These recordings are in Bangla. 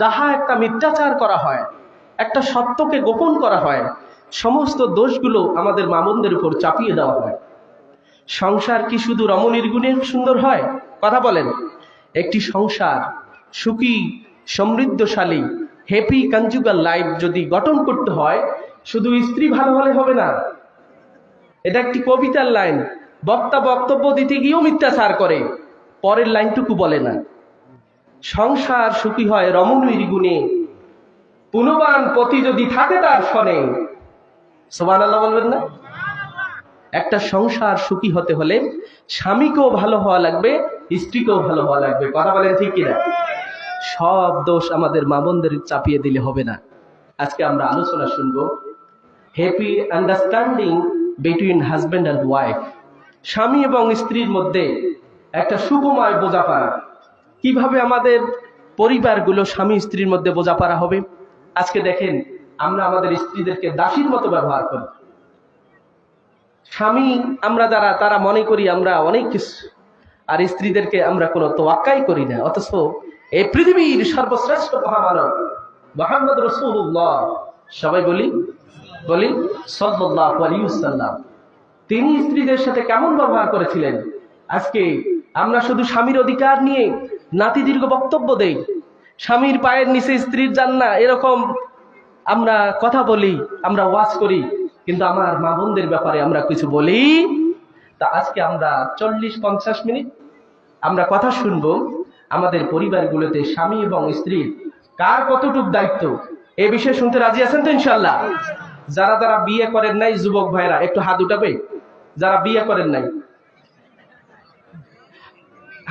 ডাহা একটা মিথ্যাচার করা হয়, একটা সত্যকে গোপন করা হয়, সমস্ত দোষগুলো আমাদের মা বোনদের উপর চাপিয়ে দেওয়া হয়। সংসার কি শুধু রমণীর গুণে সুন্দর হয়? কথা বলেন। একটি সংসার সুখী, সমৃদ্ধশালী, হ্যাপি কনজুগাল লাইফ যদি গঠন করতে হয়, শুধু স্ত্রী ভালো হলে হবে না। এটা একটি কবিতার লাইন। বক্তা বক্তব্য দিতে গিয়েও মিথ্যাচার করে, পরের লাইনটুকু বলে না। সংসার সুখী হয় রমণীর গুণে, পুনবান পতি যদি থাকে তার সনে। সুবহানাল্লাহ বলবেন না? একটা সংসার সুখী হতে হলে স্বামীকেও ভালো হওয়া লাগবে, স্ত্রীকেও ভালো হওয়া লাগবে। কথা বলেন ঠিক কিনা? সব দোষ আমাদের মা বোনদের চাপিয়ে দিলে হবে না। আজকে আমরা আলোচনা শুনবো happy understanding between husband and wife. স্বামী এবং স্ত্রীর মধ্যে একটা সুখময় বোঝাপড়া, কিভাবে আমাদের পরিবারগুলো স্বামী স্ত্রীর মধ্যে বোঝাপড়া হবে। আজকে দেখেন, আমরা আমাদের স্ত্রীদেরকে দাসীর মতো ব্যবহার করি। স্বামী আমরা যারা, তারা মনে করি আমরা অনেক কিছু, আর স্ত্রীদেরকে আমরা কোনো তোয়াক্কাই করি না। অথচ এই পৃথিবীর সর্বশ্রেষ্ঠ মহামানব মুহাম্মদ রাসূলুল্লাহ, সবাই বলি সাল্লাল্লাহু আলাইহি ওয়াসাল্লাম, তিনি স্ত্রীদের সাথে কেমন ব্যবহার করেছিলেন। আজকে আমরা শুধু স্বামীর অধিকার নিয়ে নাতি দীর্ঘ বক্তব্য দেই, স্বামীর পায়ের নিচে স্ত্রীর জান্নাত, এরকম আমরা কথা বলি, আমরা ওয়াজ করি, কিন্তু আমার মা বোনদের ব্যাপারে আমরা কিছু বলি। তা আজকে আমরা 40-50 মিনিট আমরা কথা শুনবো আমাদের পরিবারগুলোতে স্বামী এবং স্ত্রীর কার কতটুক দায়িত্ব, এ বিষয়ে শুনতে রাজি আছেন তো ইনশাআল্লাহ? যারা যারা বিয়ে করেন নাই যুবক ভাইরা একটু হাত উঠাবে। যারা বিয়ে করেন নাই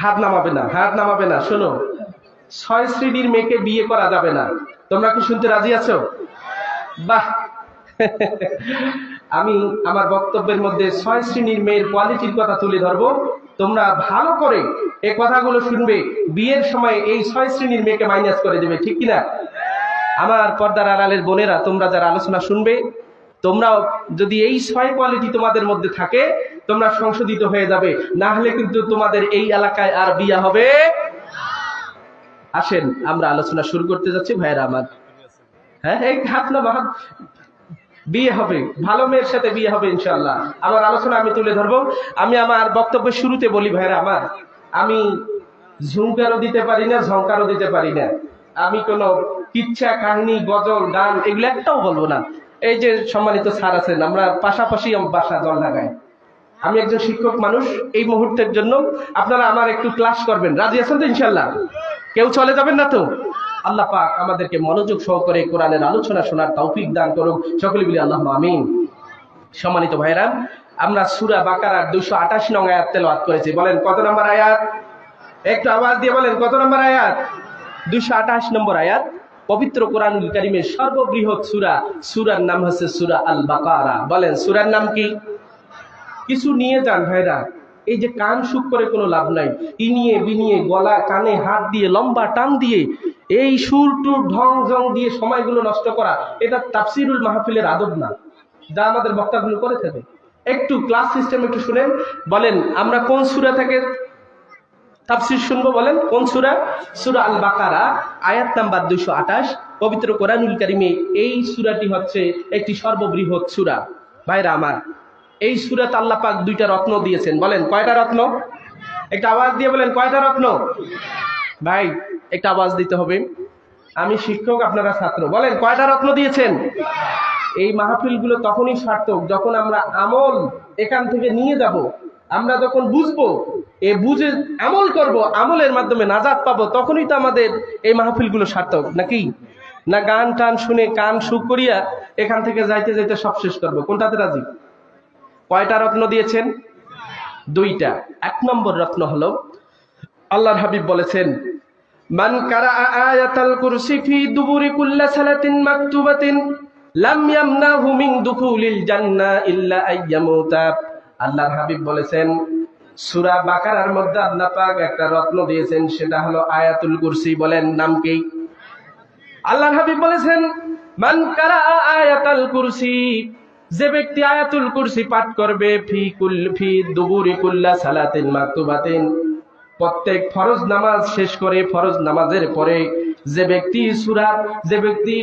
হাত নামাবে না। শোনো, 6 শ্রেণীর মেয়েকে বিয়ে করা যাবে না। তোমরা কি শুনতে রাজি আছো? বাহ! আমি আমার বক্তব্যের মধ্যে 6 শ্রেণীর মেয়ের কোয়ালিটির কথা তুলে ধরবো। তোমরা ভালো করে এই কথাগুলো শুনবে, বিয়ের সময় এই 6 শ্রেণীর মেয়েকে মাইনাস করে দেবে, ঠিক কিনা? আমার পর্দার আড়ালের বোনেরা, তোমরা যারা আলোচনা শুনবে, তোমরাও যদি এই 6 কোয়ালিটি তোমাদের মধ্যে থাকে, তোমরা সংশোধিত হয়ে যাবে, না হলে কিন্তু তোমাদের এই এলাকায় আর বিয়ে হবে। আসেন আমরা আলোচনা শুরু করতে যাচ্ছি ভাইয়েরা আমার। হ্যাঁ, এই হাত না, বিয়ে হবে, ভালো মেয়ের সাথে বিয়ে হবে ইনশাআল্লাহ। আমার আলোচনা আমি তুলে ধরবো। আমি আমার বক্তব্যের শুরুতে বলি ভাইরা আমার, আমি ঝুমকারও দিতে পারি না, ঝংকারও দিতে পারি না। আমি কোনো কিচ্ছা, কাহিনী, গজল, গান এগুলো একটাও বলবো না। এই যে সম্মানিত স্যার আছেন, আমরা পাশাপাশি বাসা জল লাগাই। আমি একজন শিক্ষক মানুষ, এই মুহূর্তের জন্য আপনারা আমার একটু ক্লাস করবেন। রাজি আছেন তো ইনশাআল্লাহ? কেউ চলে যাবেন না তো? আল্লাহ পাক আমাদেরকে মনোযোগ সহকারে কোরআনের আলোচনা শোনার তৌফিক দান করুক। সকলে বলি আল্লাহুম্মা আমিন। সম্মানিত ভাইরা, আমরা সূরা বাকারার 228 নং আয়াত তেলাওয়াত করেছি। বলেন কত নম্বর আয়াত? একটু আওয়াজ দিয়ে বলেন কত নম্বর আয়াত? 228 নম্বর আয়াত। পবিত্র কোরআনুল কারীমের সর্ববৃহৎ সূরা, সূরার নাম হচ্ছে সূরা আল বাকারা। বলেন সূরার নাম কি? কিছু নিয়ে যান ভাইরা, এই যে কান সুখ করে কোনো লাভ নাই। ইনিয়ে বিনিয়ে গলা কানে হাত দিয়ে লম্বা টান দিয়ে এই সুর টুর ঢং ঢং দিয়ে সময়গুলো নষ্ট করা, এটা তাফসিরুল মাহফিলের আদব না, যা আমাদের বক্তাগুলো করে থাকে। একটু ক্লাস সিস্টেম একটু শুনেন। বলেন আমরা কোন সূরা থেকে তাফসির শুনবো? বলেন কোন সূরা? সূরা আল বাকারা, আয়াত নাম্বার 228। পবিত্র কোরআনুল কারীমে এই সূরাটি হচ্ছে একটি সর্ববৃহৎ সূরা। ভাইরা আমার, এই সূরাতে আল্লাহ পাক 2টা রত্ন দিয়েছেন। বলেন কয়টা রত্ন? একটা আওয়াজ দিয়ে বলেন কয়টা রত্ন? ভাই একটা আওয়াজ দিতে হবে। আমি শিক্ষক, আপনারা ছাত্র। বলেন কয়টা রত্ন দিয়েছেন? এই মাহফিলগুলো তখনই সার্থক যখন আমরা আমল এখান থেকে নিয়ে যাব, আমরা যখন বুঝবো, বুঝে আমল করব, আমলের মাধ্যমে নাজাত পাবো, তখনই তো আমাদের এই মাহফিলগুলো সার্থক, নাকি? না গান টান শুনে কান সুখ করিয়া এখান থেকে যাইতে যাইতে সব শেষ করবো। কোনটাতে রাজি? কয়টা রত্ন দিয়েছেন? 2টা। 1 নম্বর রত্ন হলো, আল্লাহর হাবিব বলেছেন, মান কারাআ আয়াতাল কুরসি ফি দুবুরি কুল্লি সালাতিন মাকতুবাতিন লাম ইয়ামনাহু মিন দুখুলিল জান্নাহ ইল্লা আইয়ামুতা। আল্লাহর হাবিব বলেছেন, সূরা বাকারার মধ্যে আল্লাহ পাক একটা রত্ন দিয়েছেন, সেটা হলো আয়াতুল কুরসি। বলেন নাম কি? আল্লাহর হাবিব বলেছেন, মান কারাআ আয়াতাল কুরসি, যে ব্যক্তি আয়াতুল কুরসি পাঠ করবে, ফি দুবুরি কুল্লি সালাতিন মাকতুবাতিন, প্রত্যেক ফরজ নামাজ শেষ করে, ফরজ নামাজের পরে যে ব্যক্তি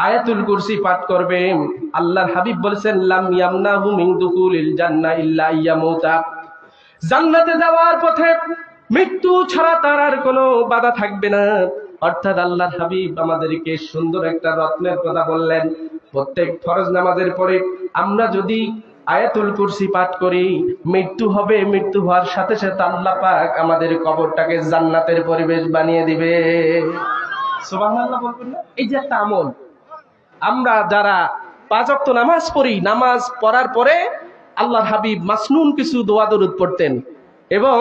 আয়াতুল কুরসি পাঠ করবে, আল্লাহর হাবিব বলেছেন লাম ইয়ামনাহু মিন দুখুলিল জান্নাহ ইল্লা ইয়ামুতা, জান্নাতে যাওয়ার পথে মৃত্যু ছাড়া তার আর কোনো বাধা থাকবে না। অর্থাৎ আল্লাহর হাবিব আমাদেরকে সুন্দর একটা রত্নের কথা বললেন। প্রত্যেক ফরজ নামাজের পরে আমরা যদি আয়াতুল কুরসি পাঠ করি, মৃত্যু হবে, মৃত্যু হওয়ার সাথে সাথে আল্লাহ পাক আমাদের কবরটাকে জান্নাতের পরিবেশ বানিয়ে দিবে। সুবহানাল্লাহ বলবেন না? এই যে একটা আমল, আমরা যারা 5 ওয়াক্ত নামাজ পড়ি, নামাজ পড়ার পরে আল্লাহর হাবিব মাসনুন কিছু দোয়া দরুদ পড়তেন এবং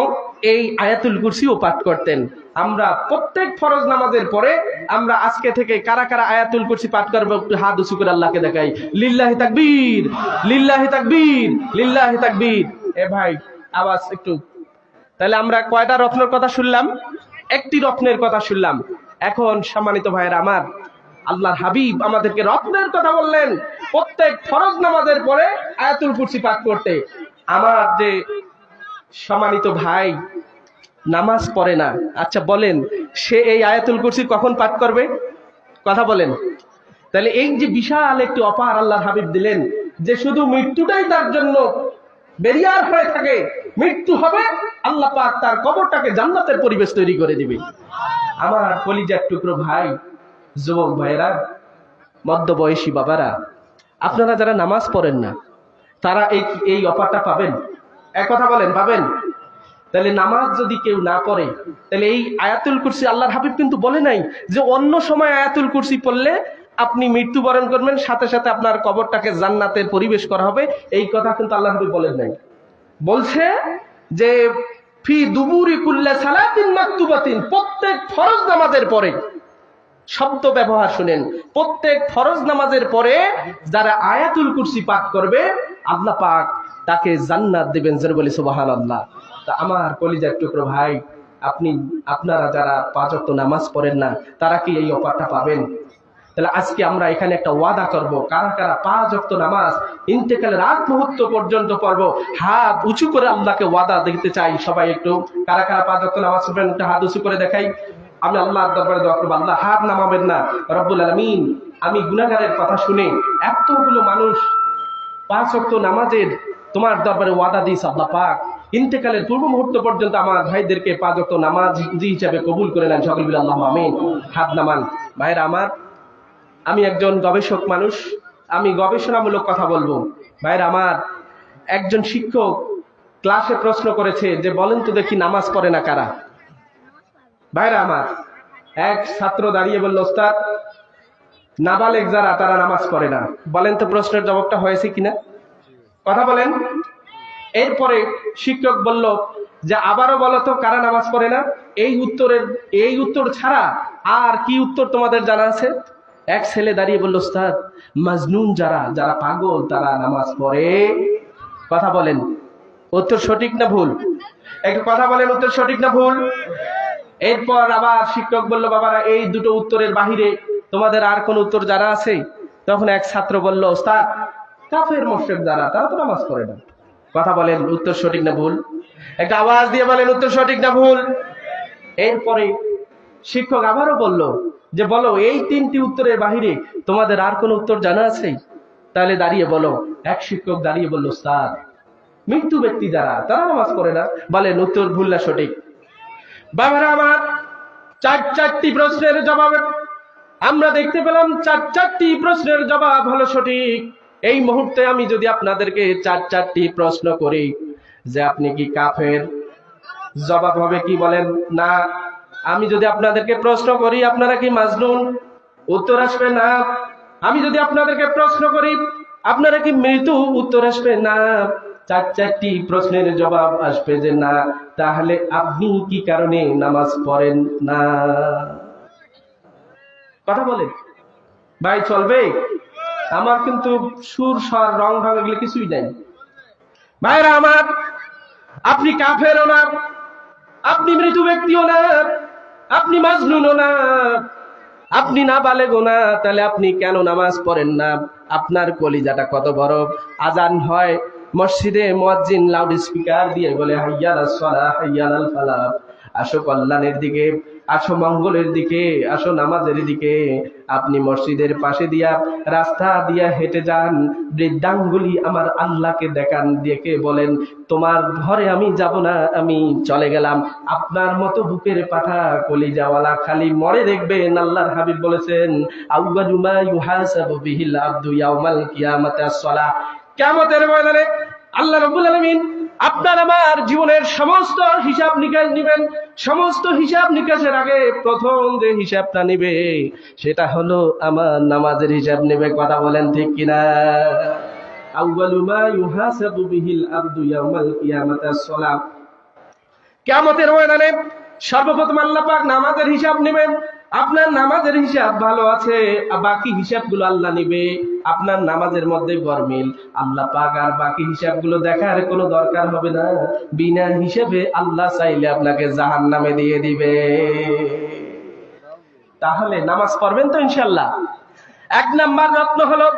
এই আয়াতুল কুরসিও পাঠ করতেন। আমরা প্রত্যেক ফরজ নামাজের পরে আমরা আজকে থেকে কারা কারা আয়াতুল কুরসি পাঠ করবো একটু হাত উঁচু করে আল্লাহকে দেখাই। লিল্লাহি তাকবীর, লিল্লাহি তাকবীর, লিল্লাহি তাকবীর। এ ভাই আওয়াজ একটু। তাহলে আমরা কয়টা রত্নের কথা শুনলাম? একটি রত্নের কথা শুনলাম। এখন সম্মানিত ভাইয়েরা আমার, আল্লাহর হাবিব আমাদেরকে রত্নের কথা বললেন প্রত্যেক ফরজ নামাজের পরে আয়াতুল কুরসি পাঠ করতে। আমার যে সম্মানিত ভাই নামাজ পড়ে না, আচ্ছা বলেন সে এই আয়াতুল কুরসি কখন পাঠ করবে? কথা বলেন। তাহলে এই যে বিশাল একটি অপার আল্লাহর হাবিব দিলেন যে শুধু মৃত্যুটাই তার জন্য বেরিয়ার হয়ে থাকে, মৃত্যু হবে আল্লাহ পাক তার কবরটাকে জান্নাতের পরিবেশ তৈরি করে দিবে। আমার কলিজার টুকরো ভাই, যুবক ভাইরা, মধ্যবয়সী বাবারা, আপনারা যারা নামাজ পড়েন না তারা এই অফারটা পাবেন? এক কথা বলেন, পাবেন? তাহলে নামাজ যদি কেউ না পড়ে, তাহলে এই আয়াতুল কুরসি আল্লাহর হাবিব কিন্তু বলে নাই যে অন্য সময় আয়াতুল কুরসি পড়লে আপনি মৃত্যুবরণ করবেন, সাথে সাথে আপনার কবরটাকে জান্নাতের পরিবেশ করা হবে। এই কথা কিন্তু আল্লাহর হাবিব বলেন নাই। বলছে যে ফি দুবুরি কুল্লি সালাতিন মাকতুবাতিন, প্রত্যেক ফরজ নামাজের পরে, শব্দ ব্যবহার শুনেন, প্রত্যেক ফরজ নামাজের পরে যারা আয়াতুল কুরসি পাঠ করবে আল্লাহ পাক তাকে জান্নাত দিবেন। যেন বলি সুবহানাল্লাহ। তা আমার কলিজার টুকরো ভাই, আপনারা যারা 5 ওয়াক্ত নামাজ পড়েন না তারা কি এই অফারটা পাবেন? তাহলে আজকে আমরা এখানে একটা ওয়াদা করব, কারা কারা 5 ওয়াক্ত নামাজ ইন্তেকালের আগ মুহূর্ত পর্যন্ত পড়বো। হাত উঁচু করে আল্লাহকে ওয়াদা দিতে চাই। সবাই একটু কারা কারা 5 ওয়াক্ত নামাজ পড়বেন একটু হাত উঁচু করে দেখাই। আমি আল্লাহর দরবারে দোয়া করব, আল্লাহ হাত নামাবেন না। রব্বুল আলামিন, আমি গুনাহগারের কথা শুনে এতগুলো মানুষ 5 ওয়াক্ত নামাজের তোমার দরবারে ওয়াদা দিয়েছে, আল্লাহ পাক ইন্তেকালের পূর্ব মুহূর্ত পর্যন্ত আমার ভাইদেরকে 5 ওয়াক্ত নামাজ হিসেবে কবুল করে নেন। সকল বলি আল্লাহুম্মা আমিন। হাত নামান। ভাইরা আমার, আমি একজন গবেষক মানুষ, আমি গবেষণামূলক কথা বলবো। ভাইরা আমার, একজন শিক্ষক ক্লাসে প্রশ্ন করেছে যে বলেন তো দেখি নামাজ পড়ে না কারা? ভাইরা আমার, এক ছাত্র দাঁড়িয়ে বলল, ওস্তাদ নাবালেগ যারা তারা নামাজ পড়ে না। বলেন তো প্রশ্নের জবাবটা হয়েছে কিনা? কথা বলেন। এরপরে শিক্ষক বলল যে আবারও বলো তো কারা নামাজ পড়ে না? এই উত্তর ছাড়া আর কি উত্তর তোমাদের জানা আছে? এক ছেলে দাঁড়িয়ে বলল, ওস্তাদ মাজনুন যারা পাগল তারা নামাজ পড়ে। কথা বলেন, উত্তর সঠিক না ভুল? একটু কথা বলেন, উত্তর সঠিক না ভুল? এরপর আবার শিক্ষক বলল, বাবারা এই দুটো উত্তরের বাহিরে তোমাদের আর কোন উত্তর জানা আছে? তখন এক ছাত্র বলল, ওস্তাদ কাফের মুশরিক যারা তারা তো নামাজ পড়ে না। কথা বলেন, উত্তর সঠিক না ভুল? একটা আওয়াজ দিয়ে বলেন, উত্তর সঠিক না ভুল? এরপরে শিক্ষক আবারও বলল যে বলো এই 3টি উত্তরের বাহিরে তোমাদের আর কোন উত্তর জানা আছে? তাহলে দাঁড়িয়ে বলো। এক শিক্ষক দাঁড়িয়ে বলল, ওস্তাদ মৃত্যু ব্যক্তি যারা তারা নামাজ পড়ে না। বলেন উত্তর ভুল না সঠিক? বাবারা আমার, 4টি প্রশ্নের জবাব আমরা দেখতে পেলাম। 4টি প্রশ্নের জবাব হলো সঠিক। এই মুহূর্তে আমি যদি আপনাদেরকে 4টি প্রশ্ন করি যে আপনি কি কাফের, জবাব হবে কি বলেন? না। আমি যদি আপনাদেরকে প্রশ্ন করি আপনারা কি মাজনুন, উত্তর আসবে না। আমি যদি আপনাদেরকে প্রশ্ন করি আপনারা কি মৃত্যু, উত্তর আসবে না। 4টি প্রশ্নের জবাব আসবে যে না। তাহলে আপনি কি কারণে নামাজ পড়েন না? কথা বলেন ভাই, চলবে? আমার কিন্তু সুর স্বর রং ঢং এগুলো কিছুই নাই। ভাইরা আমার, আপনি কাফেরও না, আপনি মৃত্যু ব্যক্তিও না, আপনি মাজনুনও না, আপনি নাবালেগও না। তাহলে আপনি কেন নামাজ পড়েন না? আপনার কলিজাটা কত বড়! আজান হয় মসজিদে, মুয়াজ্জিন লাউড স্পিকার দিয়ে বলে হাইয়া আলাস সালাহ হাইয়া আলাল ফালাহ, আসো কল্যাণের দিকে, আসো মঙ্গলের দিকে, আসো নামাজের দিকে। আপনি মসজিদের পাশে দিয়া রাস্তা দিয়া হেঁটে যান, বৃদ্ধাঙ্গুলি আমার আল্লাহকে দেখান, দেখে বলেন তোমার ঘরে আমি যাব না, আমি চলে গেলাম। আপনার মতো বুকের পাঠা কলিজাওয়ালা খালি মরে দেখবেন। আল্লাহর হাবিব বলেছেন আউয়ালু মা ইউহাসাবু বিহিল আবদু ইয়াউমাল কিয়ামাতি আস-সালাহ। কিয়ামতের ময়দানে আল্লাহ রাব্বুল আলামিন আপনার আমার জীবনের সমস্ত হিসাব নিকাশ নিবেন। সমস্ত হিসাব নিকাশের আগে প্রথম যে হিসাবটা নিবে সেটা হলো আমার নামাজের হিসাব নেবে। কথা বলেন ঠিক কিনা? আউয়ালু মা ইউহাসাবু বিহিল আবদু ইয়াউমাল কিয়ামাতি আস-সালাহ। কিয়ামতের ময়দানে সর্বপ্রথম আল্লাহ পাক নামাজের হিসাব নেবেন। আপনার নামাজের হিসাব ভালো আছে, বাকি হিসাবগুলো আল্লাহ নিবে। আপনার নামাজের মধ্যে গরমিল, আল্লাহ পাক আর বাকি হিসাবগুলো দেখার কোনো দরকার হবে না। বিনা হিসাবে আল্লাহ চাইলে আপনাকে জাহান্নামে দিয়ে দিবে। তাহলে নামাজ পড়বেন তো ইনশাআল্লাহ। এক নাম্বার রত্ন হলো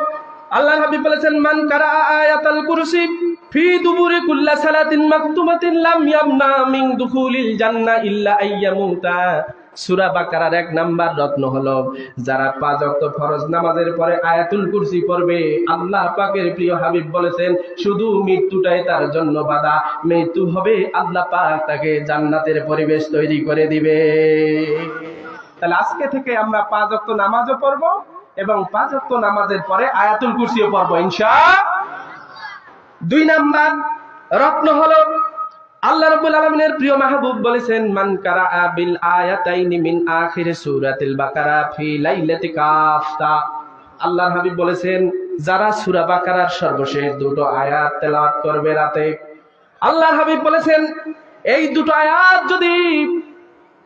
আল্লাহর হাবিব বলেছেন মান কারা আয়াতুল কুরসি ফি দুবুরি কুল্লা সালাতিন মাকতুমাতিন লাম ইয়ামনা মিন দুখুলিল জান্নাহ ইল্লা আইয়ামুতা। সূরা বাকারার এক নাম্বার রত্ন হলো যারা 5 ওয়াক্ত ফরজ নামাজের পরে আয়াতুল কুরসি পড়বে, আল্লাহ পাকের প্রিয় হাবিব বলেছেন শুধু মৃত্যুটাই তার জন্য বাধা। মৃত্যু হবে আল্লাহ পাক তাকে জান্নাতের পরিবেশ তৈরি করে দিবে। তাহলে আজকে থেকে আমরা 5 ওয়াক্ত নামাজও পড়বো এবং 5 ওয়াক্ত নামাজের পরে আয়াতুল কুরসিও পড়বো ইনশাআল্লাহ। 2 নাম্বার রত্ন হলো আল্লাহ রাব্বুল আলামিনের প্রিয় মাহবুব বলেছেন মান কারাআ বিল আয়াতাইনি মিন আখির সূরাতিল বাকারা ফি লাইলাতি কাফতা। আল্লাহর হাবিব বলেছেন যারা সূরা বাকারার সর্বশেষ 2টো আয়াত তেলাওয়াত করবে রাতে, আল্লাহর হাবিব বলেছেন এই 2টো আয়াত যদি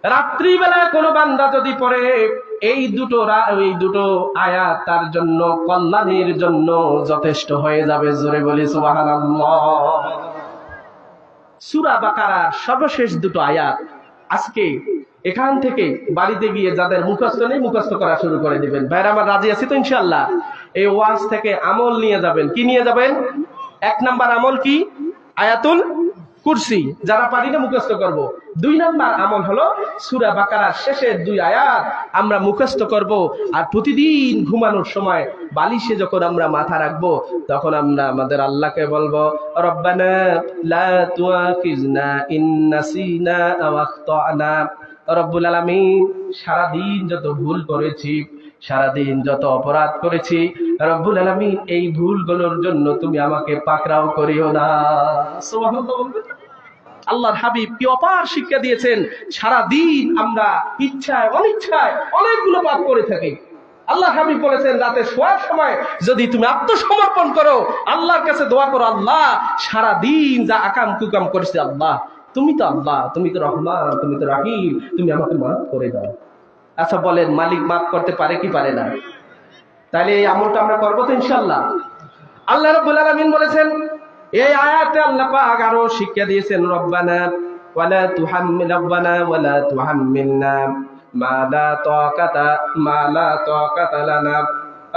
রাত্রিবেলা কোনো বান্দা যদি পড়ে, এই দুটো আয়াত তার জন্য কল্যাণের জন্য যথেষ্ট হয়ে যাবে। জোরে বলি সুবহানাল্লাহ। সূরা বাকারার সর্বশেষ 2টো আয়াত আজকে এখান থেকে বাড়িতে গিয়ে যাদের মুখস্থ নেই মুখস্থ করা শুরু করে দিবেন। ভাইরা আমার রাজি আছি তো ইনশাআল্লাহ? এই ওয়াজ থেকে আমল নিয়ে যাবেন। কি নিয়ে যাবেন? 1 নাম্বার আমল কি? আয়াতুল কুরসি যারা পারি না মুখস্থ করব। 2 নাম্বার আমল হলো সূরা বাকারার শেষের 2 আয়াত আমরা মুখস্থ করব। আর প্রতিদিন ঘুমানোর সময় বালিশে যখন আমরা মাথা রাখবো তখন আমরা আমাদের আল্লাহকে বলবো রব্বানা লা তুআখিজনা ইন নাসিনা আও আখতানা। রব্বুল আলামিন সারাদিন যত ভুল করেছি, সারাদিন যত অপরাধ করেছি, রব্বুল আলামিন এই ভুলগুলোর জন্য তুমি আমাকে পাকড়াও করিও না। সুবহানাল্লাহ। আল্লাহর হাবিব কি অপার শিক্ষা দিয়েছেন। সারাদিন আমরা ইচ্ছায় অনিচ্ছায় অনেকগুলো পাপ করে থাকি। আল্লাহর হাবিব বলেছেন রাতে শোয়ার সময় যদি তুমি আত্মসমর্পণ করো, আল্লাহর কাছে দোয়া করো আল্লাহ সারাদিন যা আকাম কুকাম করেছি আল্লাহ তুমি তো আল্লাহ, তুমি তো রহমান, তুমি তো রাহিম, তুমি আমাকে মাফ করে দাও। আচ্ছা বলেন মালিক মাফ করতে পারে কি পারে না? তাহলে এই আমলটা আমরা করবো তো ইনশাআল্লাহ। আল্লাহ রাব্বুল আলামিন বলেছেন এই আয়াতে আল্লাহ পাক আরো শিক্ষা দিয়েছেন রব্বানা ওয়ালা তুহাম্মিলনা মা লা তাকাতা লানা।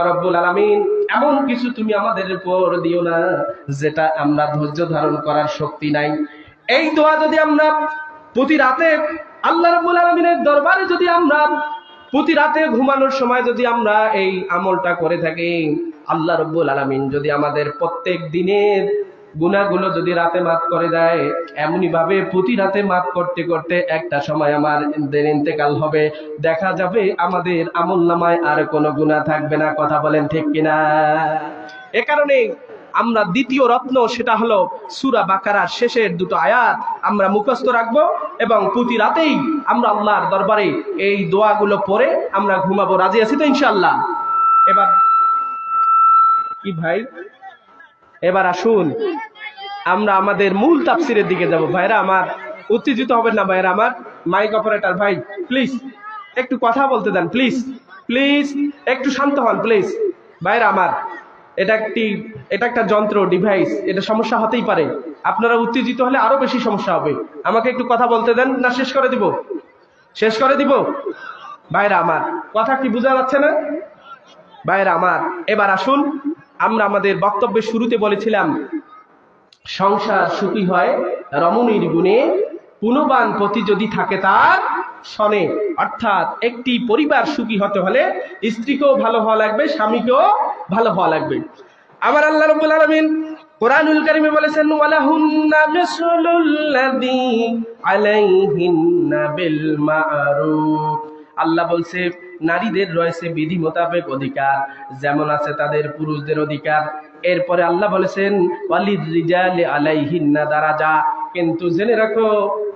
রব্বুল আলামিন এমন কিছু তুমি আমাদের উপর দিও না যেটা আমরা ধৈর্য ধারণ করার শক্তি নাই। এই দোয়া যদি আমরা প্রতি রাতে আল্লাহ রাব্বুল আলামিনের দরবারে যদি আমরা প্রতি রাতে ঘুমানোর সময় যদি আমরা এই আমলটা করে থাকি, আল্লাহ রাব্বুল আলামিন যদি আমাদের প্রত্যেক দিনের গুনাহগুলো যদি রাতে মাফ করে দেয়, এমনি ভাবে প্রতি রাতে মাফ করতে করতে একটা সময় আমাদের ইন্তেকাল হবে, দেখা যাবে আমাদের আমলনামায় আর কোনো গুনাহ থাকবে না। কথা বলেন ঠিক কিনা? এ কারণে আমরা দ্বিতীয় রত্ন সেটা হলো সূরা বাকারার শেষের 2টো আয়াত আমরা মুখস্থ রাখবো এবং প্রতি রাতেই আমরা আল্লাহর দরবারে এই দোয়াগুলো পড়ে আমরা ঘুমাবো। রাজি আছি তো ইনশাআল্লাহ? এবার কি ভাই, এবার আসুন আমরা আমাদের মূল তাফসিরের দিকে যাব। ভাইরা আমার উত্তেজিত হবেন না। ভাইরা আমার মাইক অপারেটর ভাই প্লিজ একটু কথা বলতে দেন, প্লিজ প্লিজ একটু শান্ত হন প্লিজ। ভাইরা আমার এটা একটা যন্ত্র ডিভাইস, এটা সমস্যা হতেই পারে। আপনারা উত্তেজিত হলে আরো বেশি সমস্যা হবে। আমাকে একটু কথা বলতে দেন না শেষ করে দিব? শেষ করে দিব। ভাইরা আমার কথা কি বোঝা যাচ্ছে না? ভাইরা আমার এবার আসুন আমরা আমাদের বক্তব্যের শুরুতে বলেছিলাম সংসার সুখী হয় রমণীর গুণে, পুনবান পতি যদি থাকে তার শনে, অর্থাৎ একটি পরিবার সুখী হতে হলে স্ত্রীকেও ভালো হওয়া লাগবে, স্বামীকেও ভালো হওয়া লাগবে। আমার আল্লাহ রাব্বুল আলামিন কোরআনুল কারীমে বলেছেন ওয়ালাহুন্না মিসলুল্লাযী আলাইহিন্না বিল মা'রুফ। আল্লাহ বলছে নারীদের রয়েছে বিধি মোতাবেক অধিকার, যেমন আছে তাদের পুরুষদের অধিকার। এরপরে আল্লাহ বলেছেন ওয়ালির রিজালি আলাইহিন্না দারাজা, কিন্তু জেনে রাখো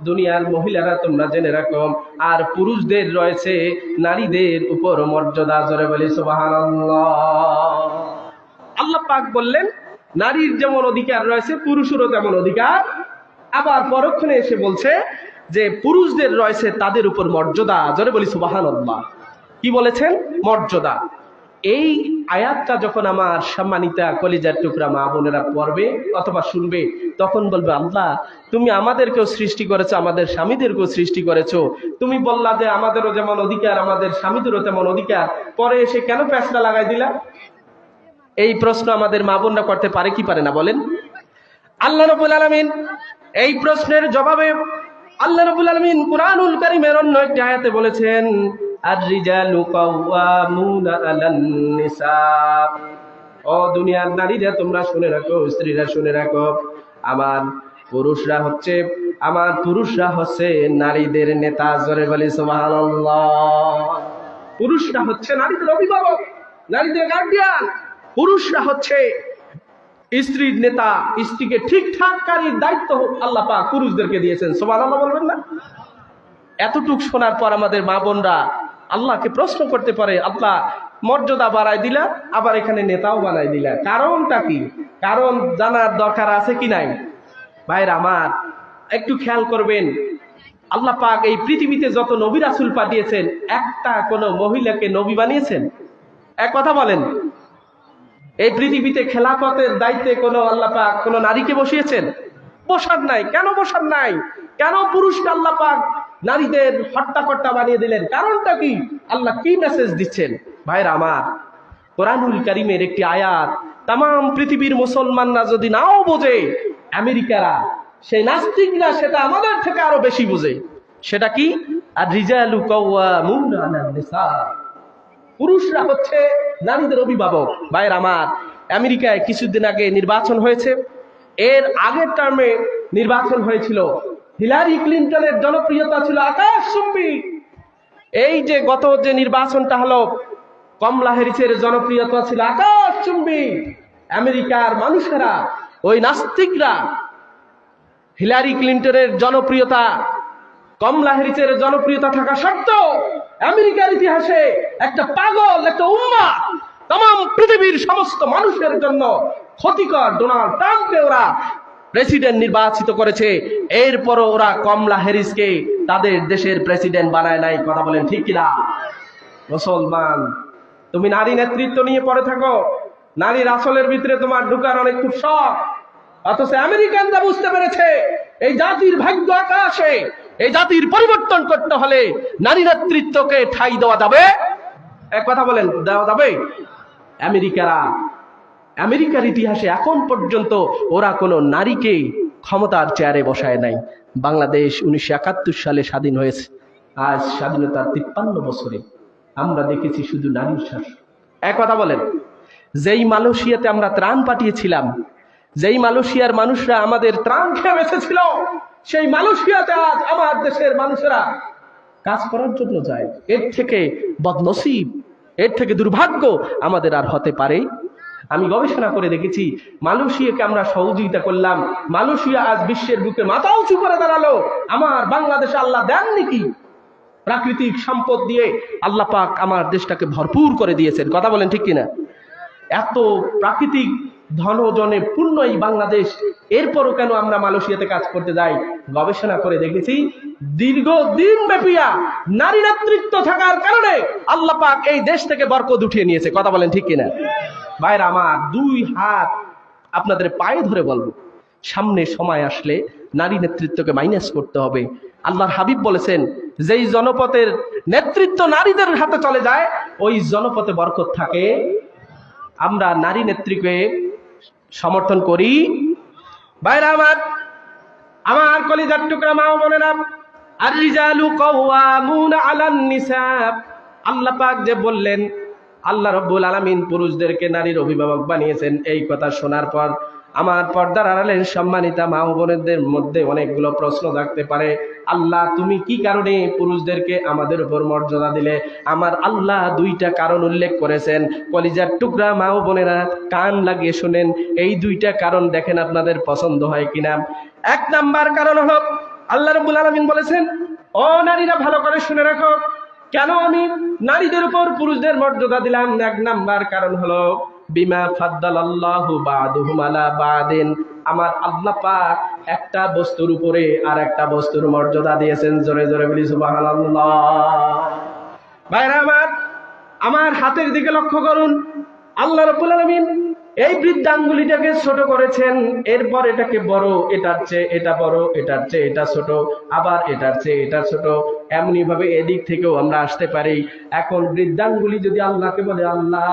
দুনিয়ার মহিলারা তোমরা জেনে রাখো, আর পুরুষদের রয়েছে নারীদের উপর মর্যাদা। জোরে বলি সুবহানাল্লাহ। আল্লাহ পাক বললেন নারীর যেমন অধিকার রয়েছে পুরুষেরও তেমন অধিকার। আবার পরক্ষণে এসে বলছে যে পুরুষদের রয়েছে তাদের উপর মর্যাদা। জোরে বলি সুবহানাল্লাহ। কি বলেছেন? মর্যাদা। এই আয়াতটা যখন আমার সম্মানিতা কলিজার টুকরা মা বোনেরা পড়বে অথবা শুনবে, তখন বলবে আল্লাহ তুমি আমাদেরকেও সৃষ্টি করেছো, আমাদের স্বামীদেরকেও সৃষ্টি করেছো, তুমি বললা যে আমাদেরও যেমন অধিকার আমাদের স্বামীদেরও তেমন অধিকার, পরে এসে কেন ফ্যাসলা লাগাই দিলা? এই প্রশ্ন আমাদের মা বোনরা করতে পারে কি পারে না বলেন? আল্লাহ রাব্বুল আলামিন এই প্রশ্নের জবাবে আল্লাহ রাব্বুল আলামিন কুরআনুল কারীমের অন্য একটি আয়াতে বলেছেন আর-রিজালু কাওয়ামুনা আলান নিসা। ও দুনিয়ার নারীরা তোমরা শুনে রাখো, স্ত্রীরা শুনে রাখো, আমার পুরুষরা হচ্ছে নারীদের নেতা। জোরে বলি সুবহানাল্লাহ। পুরুষরা হচ্ছে নারীদের অভিভাবক, নারীদের গার্ডিয়ান। পুরুষরা হচ্ছে স্ত্রীর নেতা, স্ত্রীকে ঠিকঠাক কারির দায়িত্ব আল্লাহ পাক পুরুষদেরকে দিয়েছেন। সুবহানাল্লাহ বলবেন না? এতটুক শোনার পর আমাদের মা বোনরা আল্লাহকে প্রশ্ন করতে পারে আল্লাহ মর্যাদা বাড়াই দিলা, আবার এখানে নেতাও বানাই দিলা, কারণটা কি? কারণ জানার দরকার আছে কি নাই? ভাইরা আমার একটু খেয়াল করবেন, আল্লাহ পাক এই পৃথিবীতে যত নবী রাসূল পাঠিয়েছেন একটা কোন মহিলাকে নবী বানিয়েছেন? এক কথা বলেন। এই পৃথিবীতে খেলাফতের দায়িত্বে কোন আল্লাহ পাক কোন নারীকে বসিয়েছেন? বসার নাই। কেন বসার নাই? কেন পুরুষকে আল্লাহ পাক নারীদের হট্টাকট্টা বানিয়ে দিলেন? কারণটা কি? আল্লাহ কি মেসেজ দিচ্ছেন? ভাইরা আমার কোরআনুল কারীমের একটি আয়াত তাম পৃথিবীর মুসলমানরা যদি নাও বোঝে, আমেরিকারা সেই নাস্তিকরা সেটা আমাদের থেকে আরো বেশি বোঝে। সেটা কি? আর-রিজালু কাওয়ামুনা আলান নিসা। পুরুষরা হচ্ছে নারীদের অভিভাবক। ভাইরা আমার আমেরিকায় কিছুদিন আগে নির্বাচন হয়েছে। এর আগের টার্মে নির্বাচন হয়েছিল, হিলারি ক্লিনটনের জনপ্রিয়তা ছিল আকাশচুম্বী। এই যে গত যে নির্বাচনটা হলো, কমলা হ্যারিসের জনপ্রিয়তা ছিল আকাশচুম্বী। আমেরিকার মানুষেরা, ওই নাস্তিকরা হিলারি ক্লিনটনের জনপ্রিয়তা, কমলা হ্যারিসের জনপ্রিয়তা থাকা সত্ত্বেও আমেরিকার ইতিহাসে একটা পাগল, একটা উম্মাহ, তাম পৃথিবীর সমস্ত মানুষের জন্য ক্ষতিকর ডোনাল্ড ট্রাম্পকে ওরা প্রেসিডেন্ট নির্বাচিত করেছে। এরপরও ওরা কমলা হ্যারিসকে তাদের দেশের প্রেসিডেন্ট বানায় নাই। কথা বলেন ঠিক কিনা? মুসলমান তুমি নারী নেতৃত্ব নিয়ে পড়ে থাকো, নারীর আসলের ভিতরে তোমার ঢুকার অনেক খুব শখ, অথচ আমেরিকানরা বুঝতে পেরেছে এই জাতির ভাগ্য আকাশে, এই জাতির পরিবর্তন করতে হলে নারী নেতৃত্বকে ঠাঁই দেওয়া যাবে। এক কথা বলেন, দেওয়া যাবে? আমেরিকার ইতিহাসে এখন পর্যন্ত ওরা কোনো নারীকে ক্ষমতার চেয়ারে বসায় নাই। বাংলাদেশ 1971 সালে স্বাধীন হয়েছে। আজ স্বাধীনতার 53 বছরে আমরা দেখেছি শুধু নারীর শাসন। এক কথা বলেন, যেই মালয়েশিয়াতে আমরা ত্রাণ পাঠিয়েছিলাম, যেই মালয়েশিয়ার মানুষরা আমাদের ত্রাণ খেয়ে বেঁচেছিল, সেই মালয়েশিয়াতে আজ আমার দেশের মানুষেরা কাজ করার জন্য যায়। এর থেকে বদনসিব, এর থেকে দুর্ভাগ্য আমাদের আর হতে পারে? আমি গবেষণা করে দেখেছি, মালয়েশিয়াকে আমরা সহযোগিতা করলাম, মালয়েশিয়া আজ বিশ্বের বুকে মাথা উঁচু করে দাঁড়ালো। আমার বাংলাদেশে আল্লাহ দেননি কি? প্রাকৃতিক সম্পদ দিয়ে আল্লাহ পাক আমার দেশটাকে ভরপুর করে দিয়েছেন। কথা বলেন ঠিক কিনা? এত প্রাকৃতিক ধনজনে পূর্ণ এই বাংলাদেশ, এরপরও কেন আমরা মালয়েশিয়াতে কাজ করতে যাই? গবেষণা করে দেখেছি, দীর্ঘদিন ব্যাপিয়া নারী নেতৃত্ব থাকার কারণে আল্লাহ পাক এই দেশ থেকে বরকত উঠিয়ে নিয়েছে। কথা বলেন ঠিক কিনা? ভাইরা আমার, 2 হাত আপনাদের পায়ে ধরে বলবো, সামনে সময় আসলে নারী নেতৃত্বকে মাইনাস করতে হবে। আল্লাহর হাবিব বলেছেন, যেই জনপথের নেতৃত্ব নারীদের হাতে চলে যায় ওই জনপথে বরকত থাকে। আমরা নারী নেত্রীকে সমর্থন করি। ভাইরা আমার, আমার কলিজার টুকরা মা ও বোনেরা, আর রিজালু কাওয়ামুনা আলান নিসা, আল্লাহ পাক যে বললেন আল্লাহ রাব্বুল আলামিন পুরুষদেরকে নারীর অভিভাবক বানিয়েছেন, এই কথা শোনার পর আমার পর্দার আড়ালের সম্মানিতা মা ও বোনদের মধ্যে অনেকগুলো প্রশ্ন থাকতে পারে। আল্লাহ তুমি কি কারণে পুরুষদেরকে আমাদের উপর মর্যাদা দিলে? আমার আল্লাহ দুইটা কারণ উল্লেখ করেছেন। কলিজার টুকরা মা ও বোনেরা, কান লাগিয়ে শুনেন, এই দুইটা কারণ দেখেন আপনাদের পছন্দ হয় কিনা। এক নাম্বার কারণ হলো, আল্লাহ রাব্বুল আলামিন বলেছেন, ও নারীরা ভালো করে শুনে রাখো, কেন আমি নারীদের উপর পুরুষদের মর্যাদা দিলাম। এক নাম্বার কারণ হলো, বিমা ফাদ্দালাল্লাহু বা'দুহুম আলা বা'দিন, আমার আল্লাহ পাক একটা বস্তুর উপরে আর একটা বস্তুর মর্যাদা দিয়েছেন। জোরে জোরে বলি সুবহানাল্লাহ। ভাইরা আমার হাতের দিকে লক্ষ্য করুন, আল্লাহ রাব্বুল আলামিন এই বৃদ্ধাঙ্গুলিটাকে ছোট করেছেন, এরপর এটাকে বড়, এটার চেয়ে এটা বড়, এটার চেয়ে এটা ছোট, আবার এটার চেয়ে এটা ছোট, এমনি ভাবে এদিক থেকেও আমরা আসতে পারি। এখন বৃদ্ধাঙ্গুলি যদি আল্লাহকে বলে, আল্লাহ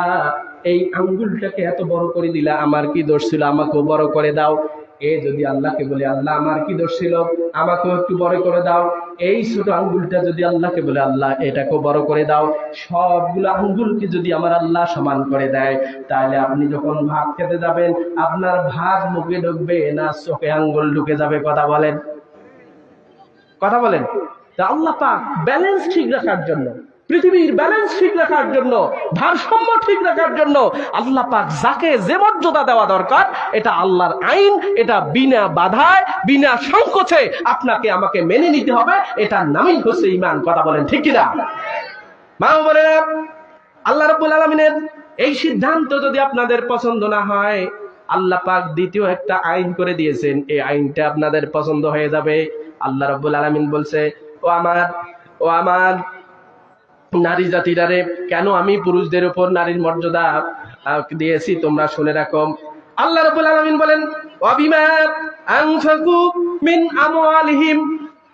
এই আঙ্গুলটাকে এত বড় করে দিলা, আমার কি দোষ ছিল, আমাকেও বড় করে দাও। এ যদি আল্লাহকে বলে, আল্লাহ আমার কি দোষ ছিল, আমাকেও একটু বড় করে দাও। এই ছোট আঙ্গুলটা যদি আল্লাহকে বলে, আল্লাহ এটাকেও বড় করে দাও। সবগুলো আঙ্গুলকে যদি আমার আল্লাহ সমান করে দেয়, তাহলে আপনি যখন ভাত খেতে যাবেন, আপনার ভাত মুখে ঢুকবে না চোখে আঙ্গুল ঢুকে যাবে? কথা বলেন, কথা বলেন। তা আল্লাহ পাক ব্যালেন্স ঠিক রাখার জন্য, পৃথিবীর ব্যালেন্স ঠিক রাখার জন্য, ভারসাম্য ঠিক রাখার জন্য আল্লাহ পাক যাকে যে মর্যাদা দেওয়া দরকার, এটা আল্লাহর আইন, এটা বিনা বাধায় বিনা সংকোচে আপনাকে আমাকে মেনে নিতে হবে। এটার নামই হচ্ছে ঈমান। কথা বলেন ঠিক কিনা? মা বোনেরা, আল্লাহ রাব্বুল আলামিনের এই সিদ্ধান্ত যদি আপনাদের পছন্দ না হয়, আল্লাহ পাক দ্বিতীয় একটা আইন করে দিয়েছেন, এই আইনটা আপনাদের পছন্দ হয়ে যাবে। আল্লাহ রাব্বুল আলামিন বলছে, ও আমার নারী জাতিরারে, কেন আমি পুরুষদের উপর নারীর মর্যাদা দিয়েছি তোমরা শুনে রাখো। আল্লাহ রাব্বুল আলামিন বলেন, ওয়াবিমা আনফাকু মিন আমওয়ালিহিম,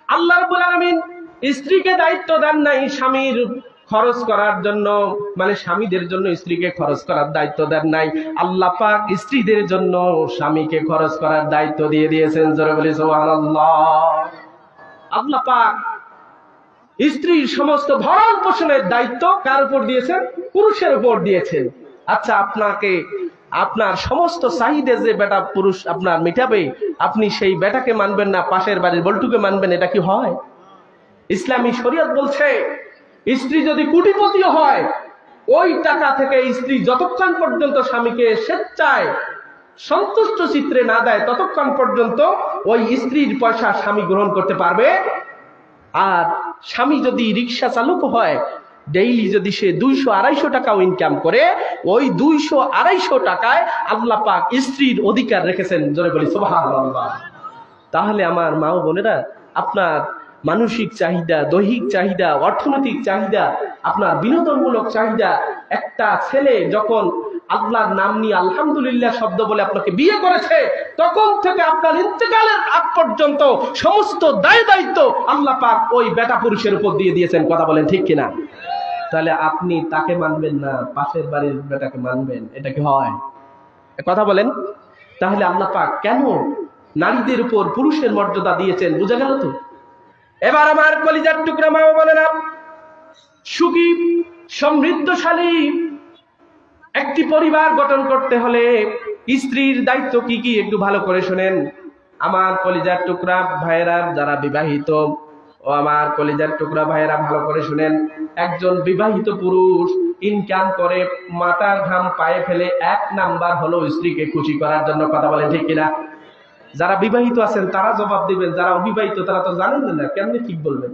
আল্লাহ রাব্বুল আলামিন স্ত্রীকে দায়িত্ব দেন নাই স্বামীর খরচ করার জন্য, মানে স্বামীদের জন্য স্ত্রীকে খরচ করার দায়িত্ব দেন নাই। আল্লাহ পাক স্ত্রীদের জন্য স্বামীকে খরচ করার দায়িত্ব দিয়ে দিয়েছেন। জোরে বলি সুবহানাল্লাহ। আল্লাহ পাক স্ত্রীর সমস্ত ভরণ পোষণের দায়িত্ব কার উপর দিয়েছেন? পুরুষের উপর দিয়েছেন। আচ্ছা, আপনাকে আপনার সমস্ত চাহিদা যে বেটা পুরুষ আপনার মিটাবে, আপনি সেই বেটাকে মানবেন না, পাশের বাড়ির বল্টুকে মানবেন? এটা কি হয়? ইসলামী শরীয়ত বলছে, স্ত্রী যদি কোটিপতিও হয়, ওই টাকা থেকে স্ত্রী যতক্ষণ পর্যন্ত স্বামীকে স্বেচ্ছায় সন্তুষ্ট চিত্রে না দেয়, ততক্ষণ পর্যন্ত ওই স্ত্রীর পয়সা স্বামী গ্রহণ করতে পারবে। আর স্বামী যদি রিক্সা চালক হয়, ডেইলি যদি সে 200-250 টাকাও ইনকাম করে, ওই 200-250 টাকায় আল্লাহ পাক স্ত্রীর অধিকার রেখেছেন। জোরে বলি সুবহানাল্লাহ। তাহলে আমার মা ও বোনেরা, আপনার মানসিক চাহিদা, দৈহিক চাহিদা, অর্থনৈতিক চাহিদা, আপনার বিনোদনমূলক চাহিদা, একটা ছেলে যখন আল্লাহর নাম নিয়ে আলহামদুলিল্লাহ শব্দ বলে আপনাকে বিয়ে করেছে, তখন থেকে আপনার ইন্তেকালের আগ পর্যন্ত সমস্ত দায় দায়িত্ব আল্লাহ পাক ওই বেটা পুরুষের উপর দিয়ে দিয়েছেন। কথা বলেন ঠিক কিনা? তাহলে আপনি তাকে মানবেন না, পাশের বাড়ির বেটাকে মানবেন? এটা কি হয়? কথা বলেন। তাহলে আল্লাহ পাক কেন নারীদের উপর পুরুষের মর্যাদা দিয়েছেন? বুঝা গেল তো? এবার আমার কলিজার টুকরা মা বোনেরা, সুখী সমৃদ্ধশালী একটি পরিবার গঠন করতে হলে স্ত্রীর দায়িত্ব কি কি একটু ভালো করে শোনেন। আমার কলিজার টুকরা ভাইয়েরা যারা বিবাহিত, ও আমার কলিজার টুকরা ভাইয়েরা ভালো করে শুনেন। একজন বিবাহিত পুরুষ ইনকাম করে মাথার ঘাম পায়ে ফেলে 1 নাম্বার হলো স্ত্রীকে খুশি করার জন্য। কথা বলেন ঠিক কিনা? যারা বিবাহিত আছেন তারা জবাব দিবেন, যারা অবিবাহিত তারা তো জানেন না, কেমনি ঠিক বলবেন?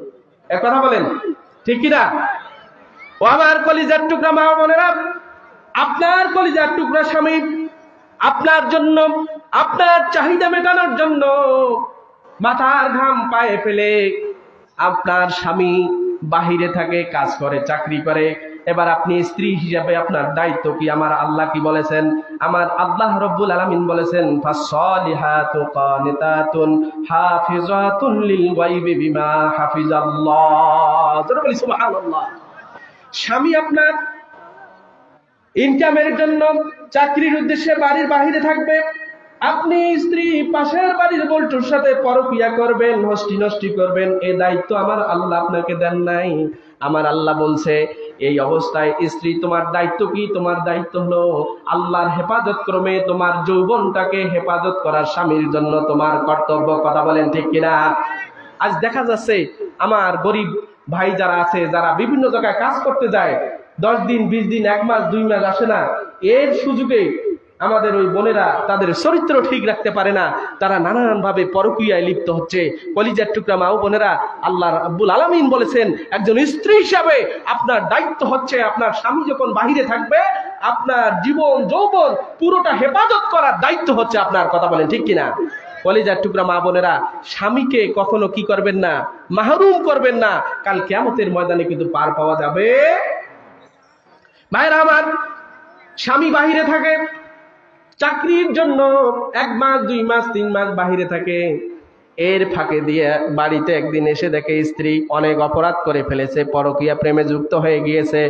কথা বলেন ঠিক কিনা? ও আমার কলিজার টুকরা মা বোনেরা, আপনার কলিজার টুকরা স্বামী আপনার জন্য, আপনার চাহিদা মেটানোর জন্য মাথার ঘাম পায়ে ফেলে, আপনার স্বামী বাহিরে থাকে, কাজ করে, চাকরি করে। এবার আপনি স্ত্রী হিসাবে আপনার দায়িত্ব কি? আমার আল্লাহ কি বলেছেন? আমার আল্লাহ রাব্বুল আলামিন বলেছেন, ফাসসালিহাতু কানিতাতুন হাফিজাতুন লিল গায়বি বিমা হাফিজাল্লাহ। জোরে বলি সুবহানাল্লাহ। স্বামী আপনার ইনকামের জন্য চাকরির উদ্দেশ্যে বাড়ির বাহিরে থাকবে, আপনি স্ত্রী পাশের বাড়ির বল্টুর সাথে পরকিয়া করবেন, হস্তি নষ্টি করবেন, এই দায়িত্ব আমার আল্লাহ আপনাকে দেন নাই। আমার আল্লাহ বলছে এই অবস্থায় স্ত্রী তোমার দায়িত্ব কি? তোমার দায়িত্ব হলো আল্লাহর হেফাজত ক্রমে তোমার যৌবনটাকে হেফাজত করার স্বামীর জন্য তোমার কর্তব্য। কথা বলেন ঠিক কিনা? আজ দেখা যাচ্ছে আমার গরিব ভাই যারা আছে, যারা বিভিন্ন জায়গায় কাজ করতে যায়, 10 দিন 20 দিন 1 মাস 2 মাস আসে না, এর সুযোগে আমাদের ওই বোনেরা তাদের চরিত্র ঠিক রাখতে পারে না, তারা নানান ভাবে পরকীয়ায় লিপ্ত হচ্ছে। কলিজার টুকরা মা ও বোনেরা, আল্লাহ রাব্বুল আলামিন বলেছেন একজন স্ত্রী হিসাবে আপনার দায়িত্ব হচ্ছে আপনার স্বামী যখন বাহিরে থাকবে আপনার জীবন যৌবন পুরোটা হেফাজত করার দায়িত্ব হচ্ছে আপনার। কথা বলেন ঠিক কিনা? কলিজার টুকরা মা বোনেরা, স্বামীকে কখনো কি করবেন না? মাহরুম করবেন না। কাল কিয়ামতের ময়দানে কিন্তু পার পাওয়া যাবে। ভাইরা আমার, স্বামী বাহিরে থাকে চাকরির জন্য, 1 মাস 2 মাস 3 মাস বাহিরে থাকে, এর ফাঁকে দিয়ে বাড়িতে একদিন এসে দেখে স্ত্রী অনেক অপরাধ করে ফেলেছে, পরকীয়া প্রেমে যুক্ত হয়ে গিয়েছে,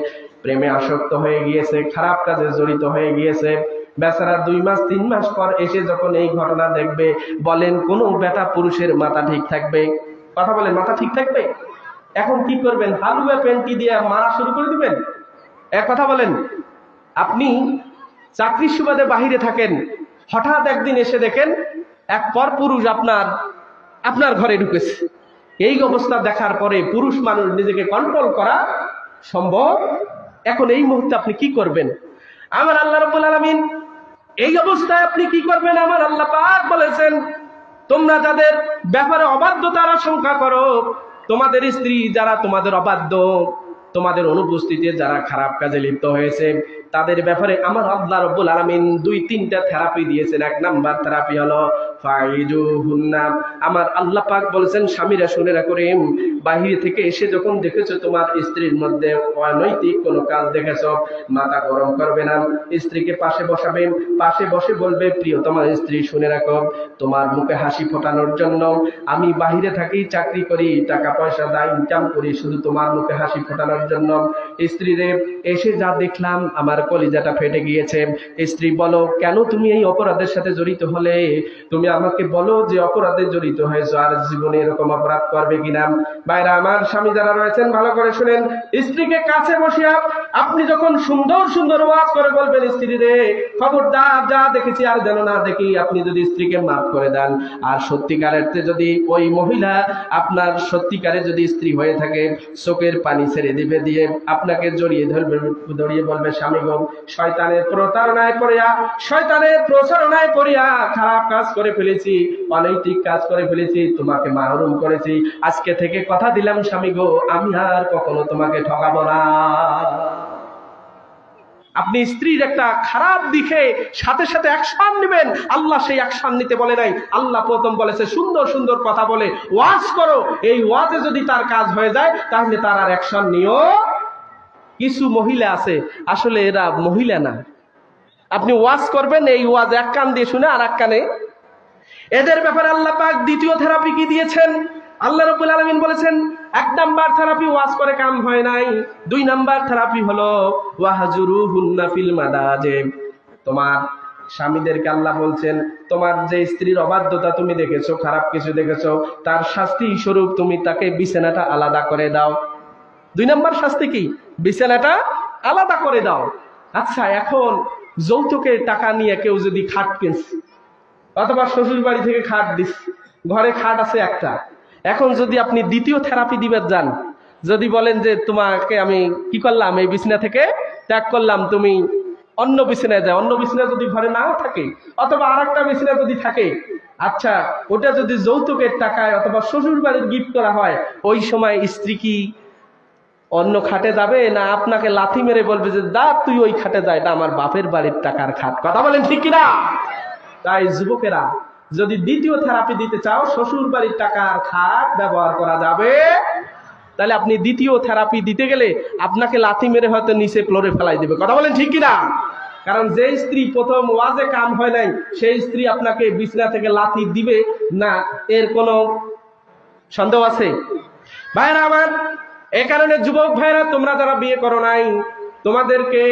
প্রেমে আসক্ত হয়ে গিয়েছে, খারাপ কাজে জড়িত হয়ে গিয়েছে। বেচারা 2 মাস 3 মাস পর এসে যখন এই ঘটনা দেখবে, বলেন কোন বেটা পুরুষের মাথা ঠিক থাকবে? কথা বলেন, মাথা ঠিক থাকবে? এখন কি করবেন? হালুয়া পেন্টি দিয়ে মারা শুরু করে দিবেন? এক কথা বলেন, আপনি চাকরির সুবাদে বাহিরে থাকেন, হঠাৎ একদিন এসে দেখেন এক পরপুরুষ আপনার ঘরে ঢুকেছে। এই অবস্থা দেখার পরে পুরুষ মানুষ নিজেকে কন্ট্রোল করা সম্ভব? এখন এই মুহূর্তে আপনি কি করবেন? আমার আল্লাহ রাব্বুল আলামিন এই অবস্থায় আপনি কি করবেন? আমার আল্লাহ পাক বলেছেন, তোমরা যাদের ব্যাপারে অবাধ্যতার আশঙ্কা করো, তোমাদের স্ত্রী যারা তোমাদের অবাধ্য, তোমাদের অনুপস্থিতিতে যারা খারাপ কাজে লিপ্ত হয়েছে, তাদের ব্যাপারে আমার আল্লাহ রাব্বুল আলামিন 2-3টা থেরাপি দিয়েছেন। 1 নাম্বার থেরাপি হলো ফাইজুহুন্না। আমার আল্লাহ পাক বলেছেন, স্বামীরা শুনে রাখো রে, বাহিরে থেকে এসে যখন দেখেছো তোমার স্ত্রীর মধ্যে অনৈতিক কোনো কাজ দেখেছো, মাথা গরম করবে না, স্ত্রীকে পাশে বসাবেন, পাশে বসে বলবে, প্রিয় তোমার স্ত্রী শুনে রাখো, তোমার মুখে হাসি ফোটানোর জন্য আমি বাহিরে থাকি, চাকরি করি, টাকা পয়সা দা ইনকাম করি শুধু তোমার মুখে হাসি ফোটানোর জন্য। স্ত্রী রে, এসে যা দেখলাম আমার কলিজাটা ফেটে গিয়েছে। স্ত্রী বলো, কেন তুমি এই অপরাধের সাথে জড়িত হলে? তুমি আমাকে বলো যে অপরাধে জড়িত হয়েছো, আর জীবনে এরকম অপরাধ করবে কিনা। বাইরে আমার স্বামী যারা রয়েছেন ভালো করে শুনেন, স্ত্রীকে কাছে বসিয়া আপনি যখন সুন্দর সুন্দর ওয়াজ করে বলবেন, স্ত্রী রে খবরদার, যা দেখেছি আর যেন না দেখি। আপনি যদি স্ত্রীকে মাফ করে দেন, আর সত্যিকারের যদি ওই মহিলা আপনার সত্যিকারে যদি স্ত্রী হয়ে থাকে, চোখের পানি ছেড়ে দিবে, দিয়ে আপনাকে জড়িয়ে ধরবে, ধরিয়ে বলবে, স্বামী গো, শয়তানের প্রতারণায় পড়িয়া, শয়তানের প্রচারণায় পড়িয়া খারাপ কাজ করে ফেলেছি, অনৈতিক কাজ করে ফেলেছি, তোমাকে মাহরুম করেছি, আজকে থেকে কথা দিলাম স্বামী গো, আমি আর কখনো তোমাকে ঠকাবো না। আপনি স্ত্রীর একটা খারাপ দিকে সাথে সাথে অ্যাকশন নেবেন। আল্লাহ সেই অ্যাকশন নিতে বলে নাই। আল্লাহ প্রথম বলেছে সুন্দর সুন্দর কথা বলে ওয়াজ করো, এই ওয়াজে যদি তার কাজ হয়ে যায় তাহলে তার আর অ্যাকশন নিও। কিছু মহিলা আছে, আসলে এরা মহিলা না। আপনি ওয়াজ করবেন, এই ওয়াজ এক কান দিয়ে শুনে আর এক কানে। এদের ব্যাপারে আল্লাহ পাক দ্বিতীয় থেরাপি কি দিয়েছেন? আল্লাহ রাব্বুল আলামিন বলেছেন, 1 নাম্বার থেরাপি ওয়াজ করে কাম হয় নাই, 2 নাম্বার থেরাপি হলো ওয়াহজুরুহুন্না ফিল মাদাজি। তোমার স্বামীদেরকে আল্লাহ বলছেন, তোমার যে স্ত্রীর অবাধ্যতা তুমি দেখেছো, খারাপ কিছু দেখেছো, তার শাস্তি স্বরূপ তুমি তাকে বিছানাটা আলাদা করে দাও। 2 নাম্বার শাস্তি কি? বিছানাটা আলাদা করে দাও। আচ্ছা, এখন যৌতুকের টাকা নিয়ে কেউ যদি খাট কিনছে, অথবা শ্বশুর বাড়ি থেকে খাট দিস, ঘরে খাট আছে একটা, এখন যদি আপনি দ্বিতীয় থেরাপি দিবেন যান, যদি বলেন যে তোমাকে আমি কি করলাম, এই বিছানা থেকে ত্যাগ করলাম, তুমি অন্য বিছানায় যাও, অন্য বিছানা যদি ঘরে নাও থাকে, অথবা আর একটা বিছানা যদি থাকে, আচ্ছা ওটা যদি যৌতুকের টাকায় অথবা শ্বশুর বাড়ির গিফট করা হয়, ওই সময় স্ত্রী কি অন্য খাটে যাবে, না আপনাকে লাথি মেরে বলবে যে দা তুই ওই খাটে যা, এটা আমার বাপের বাড়ির টাকার খাট? কথা বলেন ঠিক কিনা? তাই যুবকেরা, যদি দ্বিতীয় থেরাপি দিতে চাও, শ্বশুর বাড়ির টাকার খাট ব্যবহার করা যাবে, তাহলে আপনি দ্বিতীয় থেরাপি দিতে গেলে আপনাকে লাথি মেরে হয়তো নিচে ফ্লোরে ফেলাই দেবে। কথা বলেন ঠিক কিনা? কারণ যে স্ত্রী প্রথম ওয়াজে কাম হয় নাই, সেই স্ত্রী আপনাকে বিছনা থেকে লাথি দিবে না, এর কোনো সন্দেহ আছে? ভাইরা আমার, এ কারণে যুবক ভাইরা, তোমরা যারা বিয়ে করো নাই, তোমাদেরকে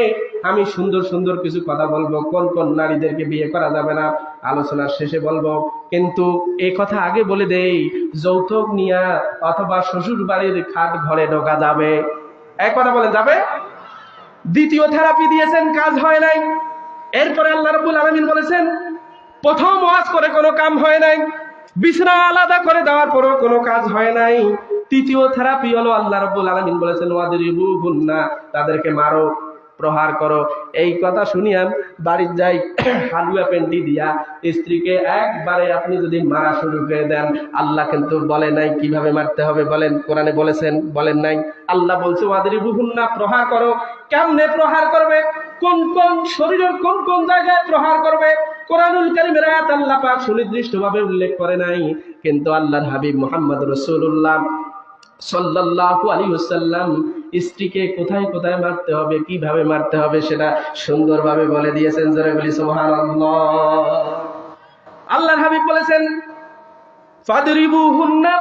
আমি সুন্দর সুন্দর কিছু কথা বলবো, কোন কোন নারীদেরকে বিয়ে করা যাবে না আলোচনার শেষে বলবো। কিন্তু এই কথা আগে বলে দেই, যৌতুক নিয়া অথবা শ্বশুর বাড়ির খাট ঘরে ঢোকা যাবে? এক কথা বলেন, যাবে? দ্বিতীয় থেরাপি দিয়েছেন, কাজ হয় নাই। এরপরে আল্লাহ রাব্বুল আলামিন বলেছেন, প্রথম ওয়াজ করে কোনো কাম হয় নাই, বিছানা আলাদা করে দেওয়ার পরেও কোনো কাজ হয় নাই। তৃতীয় থেরাপি হলো আল্লাহ রাব্বুল আলামিন বলেছেন, ওয়াদরিবুহুন্না, তাদেরকে মারো, প্রহার করো। এই কথা শুনিয়ান বাড়ির যাই হালুয়া পেন্টি দিয়া স্ত্রীকে একবারে আপনি যদি মারা শুরু করে দেন, আল্লাহ কিন্তু বলে নাই কিভাবে মারতে হবে, বলেন? কোরআনে বলেছেন? বলেন নাই? আল্লাহ বলছে ওয়াদরিবুহুন্না, প্রহার করো। কেমনে প্রহার করবে? কোন কোন শরীরের কোন কোন জায়গায় প্রহার করবে? কোরআনুল কারীমের আয়াত আল্লাহ পাক সুনির্দিষ্টভাবে উল্লেখ করে নাই, কিন্তু আল্লাহর হাবিব মুহাম্মদ রাসূলুল্লাহ সাল্লাল্লাহু আলাইহি ওয়াসাল্লাম স্ত্রীকে কোথায় কোথায় মারতে হবে, কিভাবে মারতে হবে সেটা সুন্দরভাবে বলে দিয়েছেন। জোরে বলি সুবহানাল্লাহ। আল্লাহর হাবিব বলেছেন, ফাদরিবুহুন্না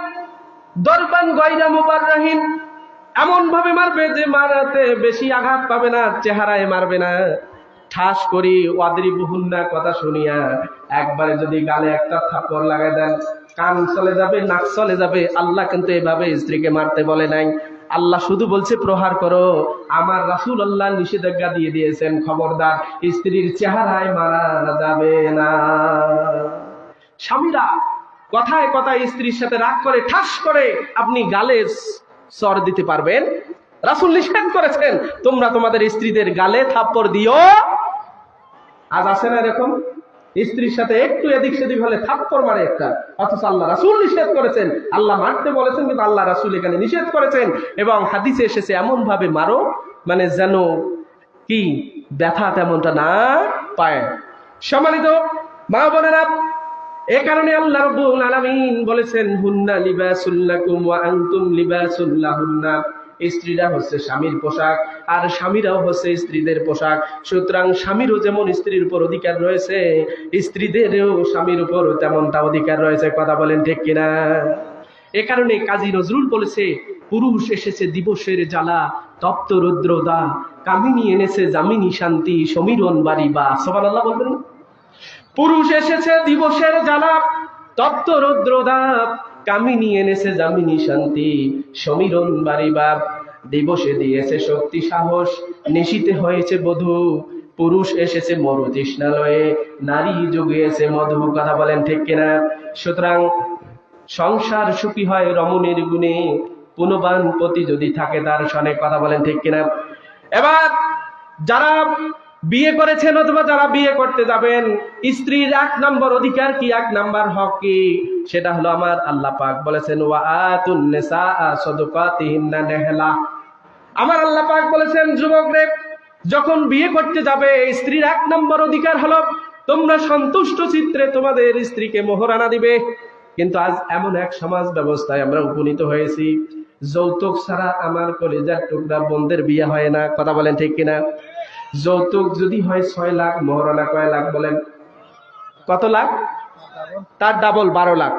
দরবান গায়রা মুবাররাহিন, এমন ভাবে মারবে যে মারাতে বেশি আঘাত পাবে না, চেহারায় মারবে না। ঠাস করি ওয়াদরিবুহুন্না কথা শুনিয়া একবারে যদি গালে একটা থাপ্পড় লাগায় দেন, কান চলে যাবে, নাক চলে যাবে। আল্লাহ কিন্তু এভাবে স্ত্রীকে মারতে বলে নাই। আল্লাহ শুধু বলছে প্রহার করো। আমার রাসূলুল্লাহ নিষেধাজ্ঞা দিয়ে দিয়েছেন, খবরদার স্ত্রীর চেহারায় মারা যাবে না। স্বামীরা কথায় কথায় স্ত্রীর সাথে রাগ করে ঠাস করে আপনি গালে চর দিতে পারবেন? রাসূল নিষেধ করেছেন, তোমরা তোমাদের স্ত্রীদের গালে থাপ্পড় দিও। আজ আসে না এরকম? স্ত্রীর সাথে একটু এদিক সেদিক হলে থাপ্পড় মারে একটা, অথচ আল্লাহ রাসূল নিষেধ করেছেন। আল্লাহ মারতে বলেছেন, কিন্তু আল্লাহ রাসূল এখানে নিষেধ করেছেন। এবং হাদিসে এসেছে এমন ভাবে মারো মানে যেন কি ব্যথা তেমনটা না পায়। সম্মানিত মা বোনেরা, এ কারণে আল্লাহ রাব্বুল আলামিন বলেছেন, হুন্না লিবাসুল লাকুম ওয়া আনতুম লিবাসুল লাহুন্না। স্ত্রীরা হচ্ছে স্বামীর পোশাক, আর স্বামীরাও হচ্ছে স্ত্রীদের পোশাক। সুতরাং স্বামীরও যেমন স্ত্রীর উপর অধিকার রয়েছে, স্ত্রীদেরও স্বামীর উপর তেমনটা অধিকার রয়েছে। কথা বলেন ঠিক কিনা? এ কারণে কাজী নজরুল বলেছে, পুরুষ এসেছে দিবসের জ্বালা, তপ্ত রুদ্রদা, কামিনী এনেছে জামিনী শান্তি, সমীরণ বাড়ি বা। সুবহানাল্লাহ বলবেন না? পুরুষ এসেছে দিবসের জ্বালা, তপ্ত রুদ্রদাপ, কামিনী এনেছে জামিনী শান্তি, সমীরণ বাড়িবাব। দিবসে দিয়েছে শক্তি সাহস, নিশীতে হয়েছে বধূ। পুরুষ এসেছে মরু তৃষ্ণালয়ে, নারী জুগিয়েছে মধু। কথা বলেন ঠিক কিনা? সুতরাং সংসার সুখী হয় রমণীর গুণে, পুনবান পতি যদি থাকে তার সনে। কথা বলেন ঠিক কিনা? এবার যারা বিয়ে করেছেন অথবা যারা বিয়ে করতে যাবেন, স্ত্রীর 1 নম্বর অধিকার কি, 1 নম্বর হক কি, সেটা হলো আমার আল্লাহ পাক বলেছেন, ওয়া আতুন নিসাআ সাদাকাতিহিন্না নিহলা। আমার আল্লাহ পাক বলেছেন, যুবকরে যখন বিয়ে করতে যাবে, স্ত্রীর 1 নম্বর অধিকার হলো তোমরা সন্তুষ্ট চিত্রে তোমাদের স্ত্রীকে মোহরানা দিবে। কিন্তু আজ এমন এক সমাজ ব্যবস্থায় আমরা উপনীত হয়েছি, যৌতুক ছাড়া আমার কলিজার টুকরা বোনদের বিয়ে হয় না। কথা বলেন ঠিক কিনা? যৌতুক যদি হয় 6 লাখ, মোহরানা কয় লাখ বলেন? কত লাখ? তার ডাবল 12 লাখ।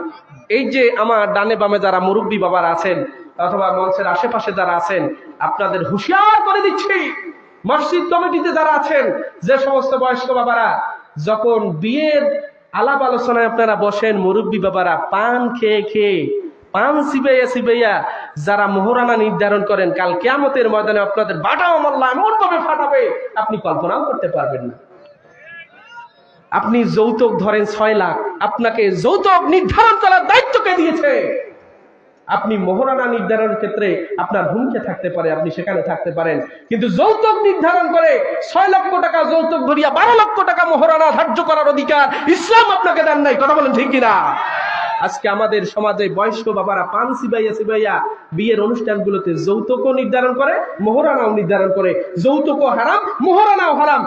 এই যে আমার ডানে বামে যারা মুরব্বী বাবার আছেন অথবা মঞ্চের আশেপাশে যারা আছেন, আপনাদের হুঁশিয়ার করে দিচ্ছি, মসজিদ কমিটিতে যারা আছেন, যে সমস্ত বয়স্ক বাবারা যখন বিয়ের আলাপ আলোচনায় আপনারা বসেন, মুরব্বী বাবারা পান খেয়ে খেয়ে, পান সিবাইয়া সিবাইয়া যারা মোহরানা নির্ধারণ করেন, কাল কিয়ামতের ময়দানে আপনাদের বাটাও মাল্লা এমন ভাবে ফাটাবে আপনি কল্পনাও করতে পারবেন না। আপনি যৌতুক ধরেন 6 লাখ, আপনাকে যৌতুক নির্ধারণ করার দায়িত্ব কে দিয়েছে? আপনি মোহরানা নির্ধারণের ক্ষেত্রে আপনার ভূমিকা থাকতে পারে, আপনি সেখানে থাকতে পারেন, কিন্তু যৌতুক নির্ধারণ করে 6 লক্ষ টাকা যৌতুক ধরিয়া 12 লক্ষ টাকা মোহরানা ধার্য করার অধিকার ইসলাম আপনাকে দেন নাই। কথা বলেন ঠিক কিনা? আজকে আমাদের সমাজে বয়স্ক বাবারা পান সিবাইয়া সিবাইয়া বিয়ের অনুষ্ঠানগুলোতে যৌতুকও নির্ধারণ করে, মোহরানাও নির্ধারণ করে। যৌতুকও হারাম, মোহরানাও হারাম।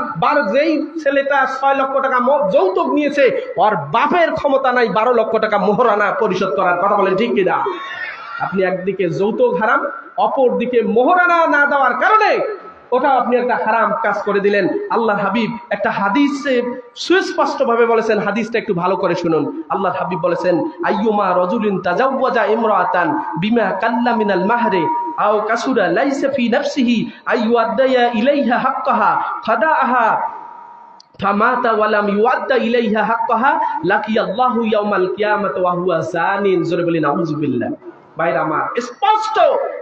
যেই ছেলেটা 6 লক্ষ টাকা যৌতুক নিয়েছে, ওর বাপের ক্ষমতা নাই 12 লক্ষ টাকা মোহরানা পরিশোধ করার। কথা বলেন ঠিক কিনা? আপনি একদিকে যৌতুক হারাম, অপর দিকে মোহরানা না দেওয়ার কারণে ওটা আপনি একটা হারাম কাজ করে দিলেন। আল্লাহর হাবিব একটা হাদিসে সুস্পষ্ট ভাবে বলেছেন, হাদিসটা একটু ভালো করে শুনুন। আল্লাহর হাবিব বলেছেন, আইয়ুমা রাজুলিন তাজাওয়াজা ইমরাতান বিমা কাল্লা মিনাল মাহরে আও কাসুরা লাইসা ফি নাফসিহি আইয়ুআদ্দায়া ইলাইহা হাক্কাহা ফাদাআহা ফামাতা ওয়া লাম ইউআদ্দা ইলাইহা হাক্কাহা লাকিয়াল্লাহু ইয়াউমাল কিয়ামাতি ওয়া হুয়া জানিন। জোরে বলি নাউযুবিল্লাহ। ভাইরা আমার, স্পষ্ট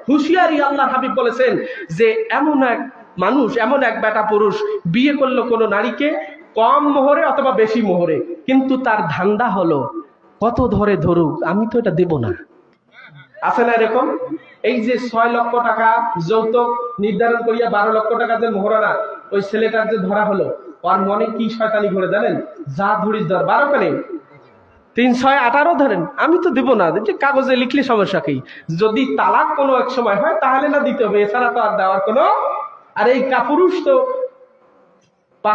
হুঁশিয়ারি আল্লাহর হাবিব বলেছেন যে এমন এক মানুষ, এমন এক বেটা পুরুষ বিয়ে করলো কোনো নারীকে কম মোহরে অথবা বেশি মোহরে, কিন্তু তার ধান্দা হলো কত ধরে ধরুক, আমি তো এটা দেব না। আছে না এরকম? এই যে 6 লক্ষ টাকা যৌতুক নির্ধারণ করিয়া 12 লক্ষ টাকা যে মোহরানা ওই ছেলেটার যে ধরা হলো, ওর মনে কি শয়তানি ঘুরে জানেন? যা ধরিস ধর, 12 কানে 3, 6, 18 ধরেন, আমি তো দেব না। যে কাগজে লিখলে সমস্যা কি? যদি তালাক কোনো এক সময় হয় তাহলে না দিতে হবে, এছাড়া তো আর দেওয়ার কোনো। আর এই কাপুরুষ তো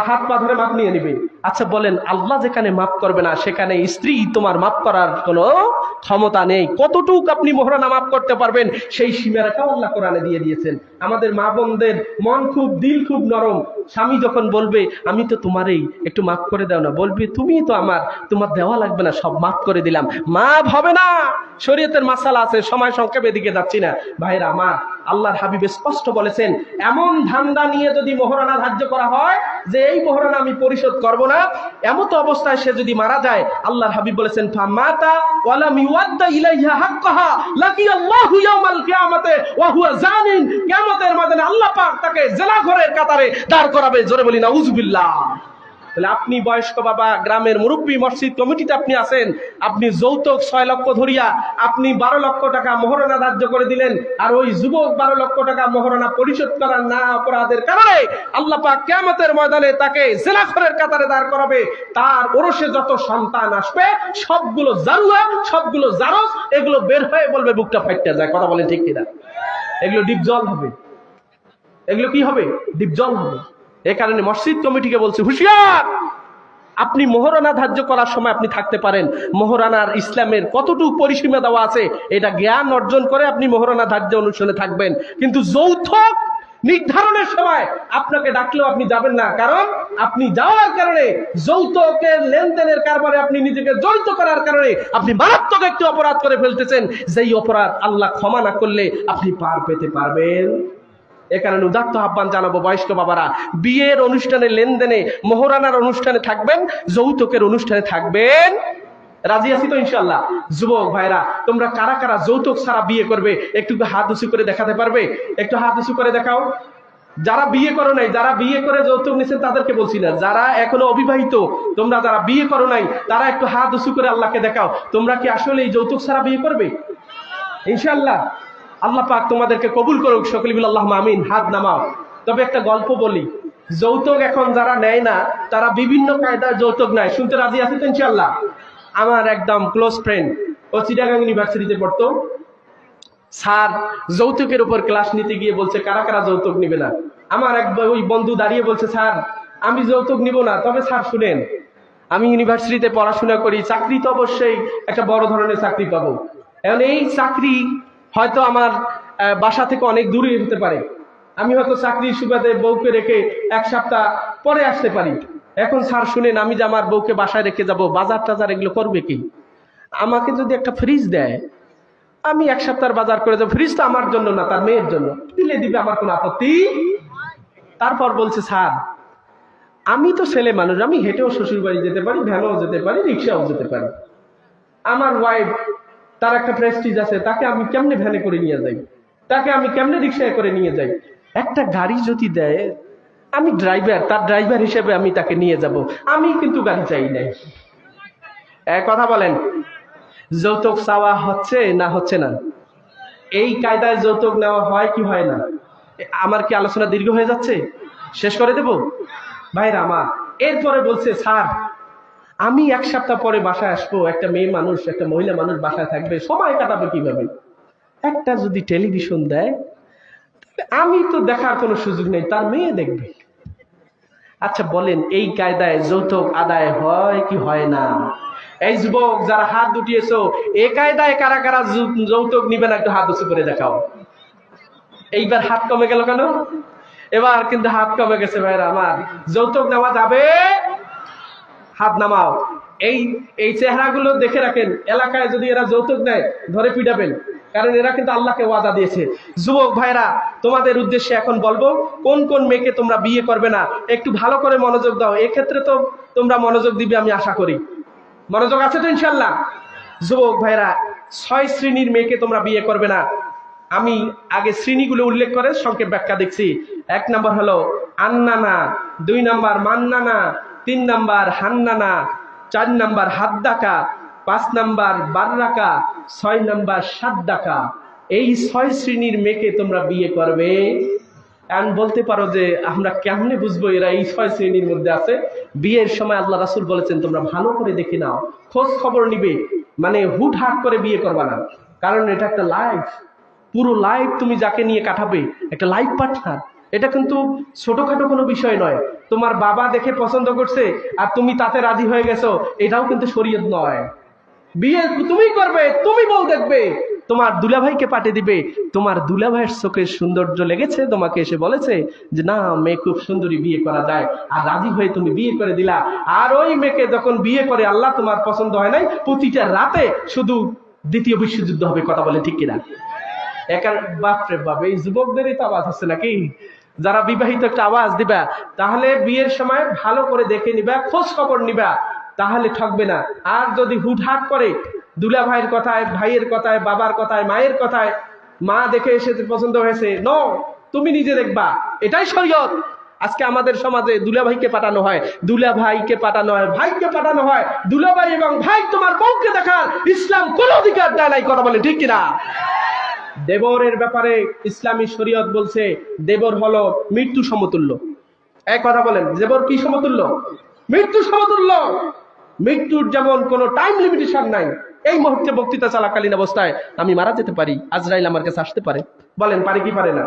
হাত পা ধরে মাপ নিয়ে নিবে। আচ্ছা বলেন, আল্লাহ যেখানে মাফ করবে না সেখানে স্ত্রী তোমার মাফ করার কোনো ক্ষমতা নেই। কতটুক আপনি মোহরানা মাফ করতে পারবেন সেই সীমারেখাও আল্লাহ কোরআনে দিয়ে দিয়েছেন। আমাদের মা বোনদের মন খুব, দিল খুব নরম। স্বামী যখন বলবে আমি তো তোমারই, একটু মাফ করে দাও না, বলবে তুমি তো আমার, তোমার দেওয়া লাগবে না, সব মাফ করে দিলাম। মাফ হবে না, শরীয়তের মাসালা আছে, সময় সংক্ষেপে এদিকে যাচ্ছি না। ভাইরা আমার, আল্লাহর হাবিব স্পষ্ট বলেছেন এমন ধান্দা নিয়ে যদি মোহরানা ধার্য করা হয় যে এই মোহরানা আমি পরিশোধ করব না, এমত অবস্থায় সে যদি মারা যায়, আল্লাহর হাবিব বলেছেন ফামাতা ওয়া লাম ইউআদ্দা ইলাইহা হাক্কাহা লাকিয়াল্লাহু ইয়াউমাল কিয়ামাতি ওয়া হুয়া জানিন। কিয়ামতের ময়দানে আল্লাহ পাক তাকে জেলাঘরের কাতারে দাঁড় করাবে। জোরে বলি নাউযুবিল্লাহ। তাহলে আপনি বয়স্ক বাবা, গ্রামের মুরব্বী, মসজিদ কমিটিতে আপনি আছেন, আপনি যৌতুক 6 লক্ষ ধরিয়া আপনি 12 লক্ষ টাকা মোহরানা ধার্য করে দিলেন, আর ওই যুবক 12 লক্ষ টাকা মোহরানা পরিশোধ করার না অপরাধের কারণে আল্লাহ পাক কিয়ামতের ময়দানে তাকে জেলাঘরের কাতারে দাঁড় করাবে। তার ওরসে যত সন্তান আসবে সবগুলো জারুয়া, সবগুলো জারজ, এগুলো বের হয়ে বলবে বুকটা ফাইটটা যায়। কথা বলেন ঠিক কিনা? এগুলো ডিপজল হবে। এগুলো কি হবে? ডিপজল হবে। এ কারণে মসজিদ কমিটিকে বলছে হুঁশিয়ার, আপনি মোহরানা ধার্য করার সময় আপনি থাকতে পারেন মোহরানার ইসলামের কতটুকু পরিসীমা দেওয়া আছে এটা জ্ঞান অর্জন করে আপনি মোহরানা ধার্য অনুষ্ঠানে থাকবেন। কিন্তু যৌতুক নির্ধারণের সময় আপনাকে ডাকলেও আপনি যাবেন না, কারণ আপনি যাওয়ার কারণে যৌতুকের লেনদেনের কারবারে আপনি নিজেকে জড়িত করার কারণে আপনি মারাত্মক একটি অপরাধ করে ফেলতেছেন, যেই অপরাধ আল্লাহ ক্ষমা না করলে আপনি পার পেতে পারবেন। এ কারণে উদাত্ত আহ্বান জানাবো, বয়স্ক বাবারা, বিয়ের অনুষ্ঠানে, লেনদেনে, মোহরানার অনুষ্ঠানে থাকবেন, যৌতুকের অনুষ্ঠানে থাকবেন। রাজি আছি তো ইনশাআল্লাহ? যুবক ভাইরা, তোমরা কারা কারা যৌতুক ছাড়া বিয়ে করবে একটু হাত উঁচু করে দেখাতে পারবে? একটু হাত উঁচু করে দেখাও। যারা বিয়ে করো নাই, যারা বিয়ে করে যৌতুক নিছেন তাদেরকে বলছি না, যারা এখনো অবিবাহিত, তোমরা যারা বিয়ে করো নাই তারা একটু হাত উঁচু করে আল্লাহকে দেখাও, তোমরা কি আসলে এই যৌতুক ছাড়া বিয়ে করবে? ইনশাআল্লাহ আল্লাহ পাক তোমাদেরকে কবুল করুক। সকলে বলি আল্লাহুম্মা আমিন। হাত নামাও। তবে একটা গল্প বলি, যৌতুক এখন যারা নেয় না তারা বিভিন্ন কায়দার যৌতুক নেয়। শুনতে রাজি আছে তো ইনশাআল্লাহ? আমার একদম ক্লোজ ফ্রেন্ড, ও চিটাগাং ইউনিভার্সিটিতে পড়তো। স্যার যৌতুকের উপর ক্লাস নিতে গিয়ে বলছে কারা কারা যৌতুক নিবে না। আমার এক ওই বন্ধু দাঁড়িয়ে বলছে স্যার আমি যৌতুক নিব না, তবে স্যার শুনেন আমি ইউনিভার্সিটিতে পড়াশোনা করি, চাকরি তো অবশ্যই একটা বড় ধরনের চাকরি পাবো। এখন এই চাকরি হয়তো আমার বাসা থেকে অনেক দূরে হতে পারে, আমি হয়তো চাকরির সুবাদে বউকে রেখে 1 সপ্তাহ পরে আসতে পারি। এখন স্যার শুনেন, আমি যে আমার বউকে বাসায় রেখে যাব, বাজার টাজার এগুলো করবে কি? আমাকে যদি একটা ফ্রিজ দেয়, আমি 1 সপ্তাহ বাজার করে যাবো। ফ্রিজ তো আমার জন্য না, তার মেয়ের জন্য, দিলে দিবে, আমার কোনো আপত্তি। তারপর বলছে স্যার আমি তো ছেলে মানুষ, আমি হেঁটেও শ্বশুর বাড়ি যেতে পারি, ভ্যানেও যেতে পারি, রিক্সাও যেতে পারি। আমার ওয়াইফ, তার একটা প্রেস্টিজ আছে, তাকে আমি কেমনে ভ্যানে করে নিয়ে যাই, তাকে আমি কেমনে রিক্সায় করে নিয়ে যাই? একটা গাড়ি যদি দেয়, আমি ড্রাইভার, তার ড্রাইভার হিসেবে আমি তাকে নিয়ে যাব, আমি কিন্তু গাড়ি চাই নাই। কথা বলেন, যৌতুক চাওয়া হচ্ছে না হচ্ছে না? এই কায়দায় যৌতুক নেওয়া হয় কি হয় না? আমার কি আলোচনা দীর্ঘ হয়ে যাচ্ছে? শেষ করে দেব ভাইরা আমার। এরপরে বলছে স্যার আমি 1 সপ্তাহ পরে বাসায় আসবো, একটা মেয়ে মানুষ, একটা মহিলা মানুষ বাসায় থাকবে, সময় কাটাবে কিভাবে? একটা যদি টেলিভিশন দেয়, আমি তো দেখার কোনো সুযোগ নেই, তার মেয়ে দেখবে। আচ্ছা বলেন এই কায়দায় যৌতুক আদায় হয় কি হয় না? এই যুবক যারা হাত উঠিয়েছো, এই কায়দায় কারা কারা যৌতুক নিবে না একটু হাত উঁচু করে দেখাও। এইবার হাত কমে গেল কেন? এবার কিন্তু হাত কমে গেছে ভাইরা আমার। যৌতুক নেওয়া যাবে? হাত নামাও। এই চেহারাগুলো দেখে রাখেন, এলাকায় যদি এরা যৌতুক নেয় ধরে পিটাবেন। কারণ এরা কিন্তু আল্লাহকে ওয়াদা দিয়েছে। যুবক ভাইরা, তোমাদের উদ্দেশ্যে এখন বলবো কোন কোন মেয়েকে তোমরা বিয়ে করবে না, একটু ভালো করে মনোযোগ দাও। এক্ষেত্রে তো তোমরা মনোযোগ দিবে আমি আশা করি। মনোযোগ আছে তো ইনশাল্লাহ? যুবক ভাইরা, 6 শ্রেণীর মেয়েকে তোমরা বিয়ে করবে না। আমি আগে শ্রেণীগুলো উল্লেখ করে সংক্ষেপ ব্যাখ্যা দেখছি। 1 নাম্বার হলো আন্নানা, 2 নাম্বার মান্নানা, 3 নাম্বার হান্নানা, 4 নাম্বার হাদ্দাকা, 5 নাম্বার বাররাকা, 6 নাম্বার সাদ্দাকা। এই 6 শ্রেণীর মেয়েকে তোমরা বিয়ে করবে। এখন বলতে পারো যে আমরা কেমনে বুঝবো এরা এই 6 শ্রেণীর মধ্যে আছে? বিয়ের সময় আল্লাহ রাসূল বলেছেন তোমরা ভালো করে দেখে নাও, খোঁজ খবর নিবে, মানে হুটহাট করে বিয়ে করবা না। কারণ এটা একটা লাইফ, পুরো লাইফ তুমি যাকে নিয়ে কাটাবে, একটা লাইফ পার্টনার। এটা কিন্তু ছোটখাটো কোনো বিষয় নয়। তোমার বাবা দেখে পছন্দ করছে আর তুমি তাতে রাজি হয়ে গেছো, এটাও কিন্তু শরীয়ত নয়। বিয়ে তুমি করবে, তুমি বউ দেখবে, তোমার দুলাভাইকে পাঠিয়ে দিবে। তোমার দুলাভাইয়ের চোখের সৌন্দর্য লেগেছে, তোমাকে এসে বলেছে যে না মেয়ে খুব সুন্দরী, বিয়ে করা যায়, আর রাজি হয়ে তুমি বিয়ে করে দিলা। আর ওই মেয়েকে যখন বিয়ে করে আল্লাহ তোমার পছন্দ হয় নাই, প্রতিটা রাতে শুধু দ্বিতীয় বিশ্বযুদ্ধ হবে। কথা বলে ঠিক কিনা? একার বাপরে বাপ, এই যুবকদেরই তো আওয়াজ হচ্ছে নাকি? যারা বিবাহিত একটা আওয়াজ দিবা। তাহলে বিয়ের সময় ভালো করে দেখে নিবা, খোঁজ খবর নিবা, তাহলে ঠকবে না। আর যদি হুটহাট করে দুলা ভাইয়ের কথায়, ভাইয়ের কথায়, বাবার কথায়, মায়ের কথায়, মা দেখে এসেছে পছন্দ হয়েছে, নো, তুমি নিজে দেখবা, এটাই শরীয়ত। আজকে আমাদের সমাজে দুলাভাইকে পাঠানো হয়, দুলাভাইকে পাঠানো হয়, ভাইকে পাঠানো হয়। দুলাভাই এবং ভাই তোমার বউকে দেখার ইসলাম কোনো অধিকার দেয় নাই। কথা বলে ঠিক কিনা? দেবরের ব্যাপারে ইসলামী শরীয়ত বলছে দেবর হলো মৃত্যু সমতুল্য। এক কথা বলেন, দেবর কি সমতুল্য? মৃত্যু সমতুল্য। মৃত্যুর যেমন কোনো টাইম লিমিটেশন নাই। এই মুহূর্তে বক্তৃতা চলাকালীন অবস্থায় আমি মারা যেতে পারি, আজরাইল আমার কাছে আসতে পারে। বলেন পারে কি পারে না?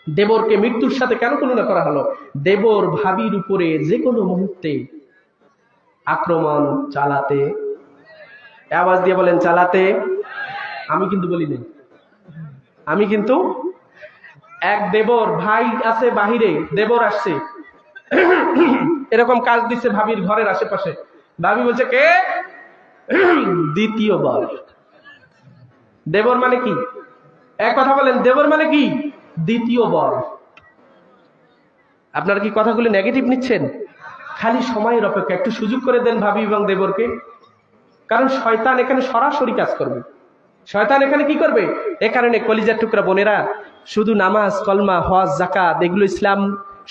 দেবরকে মৃত্যুর সাথে কেন তুলনা করা হলো? দেবর ভাবির উপরে যে কোনো মুহূর্তে আক্রমণ চালাতে, আওয়াজ দিয়ে বলেন চালাতে। আমি কিন্তু বলি নাই, আমি কিন্তু এক দেবর ভাই আছে বাহিরে, দেবর আসছে, এরকম কাজ দিচ্ছে ভাবির ঘরের আশেপাশে। ভাবি বলছে কে? দ্বিতীয় বর। দেবর মানে কি? এক কথা বলেন, দেবর মানে কি? দ্বিতীয় বর। আপনারা কি কথাগুলো নেগেটিভ নিচ্ছেন? খালি সময়ের অপেক্ষা, একটু সুযোগ করে দেন ভাবি এবং দেবরকে। কারণ শয়তান এখানে সরাসরি কাজ করবে। শয়তান এখানে কি করবে? এ কারণে কলিজার টুকরা বোনেরা, শুধু নামাজ, কলমা, হজ, যাকাত এগুলো ইসলাম,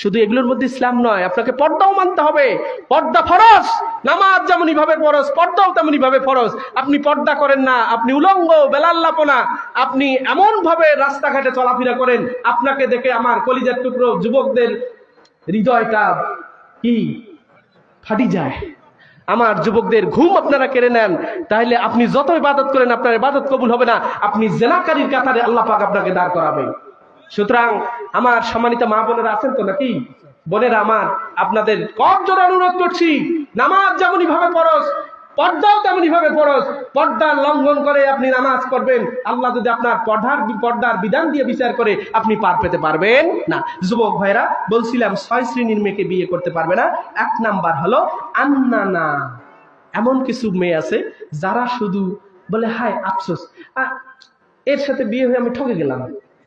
শুধু এগুলোর মধ্যে ইসলাম নয়, আপনাকে পর্দাও মানতে হবে। পর্দা ফরজ। নামাজ যেমনি ভাবে ফরজ, পর্দাও তেমনি ভাবে ফরজ। আপনি পর্দা করেন না, আপনি উলঙ্গ, বেলাল্লাপনা, আপনি এমন ভাবে রাস্তাঘাটে চলাফেরা করেন, আপনাকে দেখে আমার কলিজার টুকরো যুবকদের হৃদয়টা কি ফাটি যায়। আমার যুবকদের ঘুম আপনারা কেড়ে নেন, তাহলে আপনি যত ইবাদত করেন আপনার ইবাদত কবুল হবে না। আপনি জেনাকারীর কাতারে আল্লাহ পাক আপনাকে দাঁড় করাবে। সুতরাং আমার সম্মানিত মা বোনেরা আছেন তো নাকি? বোনেরা আমার, আপনাদের করজোড়ে অনুরোধ করছি, নামাজ যেমনি ভাবে ফরজ, পর্দাও তেমনি ভাবে ফরজ। পর্দার লঙ্ঘন করে আপনি নামাজ পড়বেন, আল্লাহ যদি আপনার পর্দার বিধান দিয়ে বিচার করে, আপনি পার পেতে পারবেন না। যুবক ভাইরা, বলছিলাম 6 শ্রেণীর মেয়েকে বিয়ে করতে পারবে না। 1 নাম্বার হলো আন্নানা। এমন কিছু মেয়ে আছে যারা শুধু বলে হায় আফসোস, এর সাথে বিয়ে হয়ে আমি ঠকে গেলাম।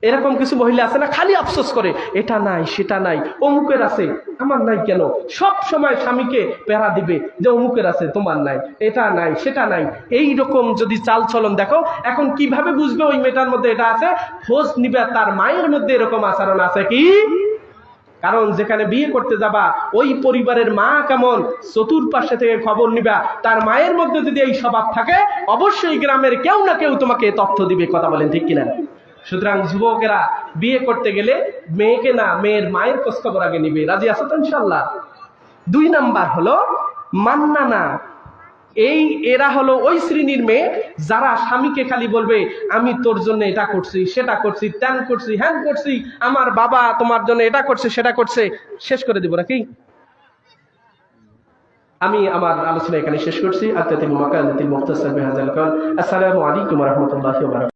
এরকম কিছু মহিলা আছে না, খালি আফসোস করে, এটা নাই সেটা নাই, অমুকের আছে আমার নাই কেন। সব সময় স্বামীকে প্যারা দিবে যে অমুকের আছে তোমার নাই, এটা নাই সেটা নাই। এই রকম যদি চাল চলন দেখো, এখন কিভাবে বুঝবে ওই মেয়েটার মধ্যে এটা আছে? খোঁজ নিবে তার মায়ের মধ্যে এরকম আচরণ আছে কি। কারণ যেখানে বিয়ে করতে যাবা, ওই পরিবারের মা কেমন, চতুর্পাশে থেকে খবর নিবা। তার মায়ের মধ্যে যদি এই স্বভাব থাকে, অবশ্যই গ্রামের কেউ না কেউ তোমাকে তথ্য দিবে। কথা বলেন ঠিক কিনা? সুতরাং যুবকেরা বিয়ে করতে গেলে মেয়েকে না, মেয়ের মায়ের খোঁজ খবর আগে নিবে। রাজি আছো তো ইনশাল্লাহ? 2 নাম্বার হলো মান্নানা। এরা হলো ওই শ্রেণীর মেয়ে যারা স্বামীকে খালি বলবে আমি তোর জন্য এটা করছি, সেটা করছি, ত্যান করছি, হ্যান করছি, আমার বাবা তোমার জন্য এটা করছে, সেটা করছে। শেষ করে দিব নাকি? আমি আমার আলোচনা এখানে শেষ করছি। আসসালামু আলাইকুম ওয়া রাহমাতুল্লাহি ওয়া বারাকাতুহু।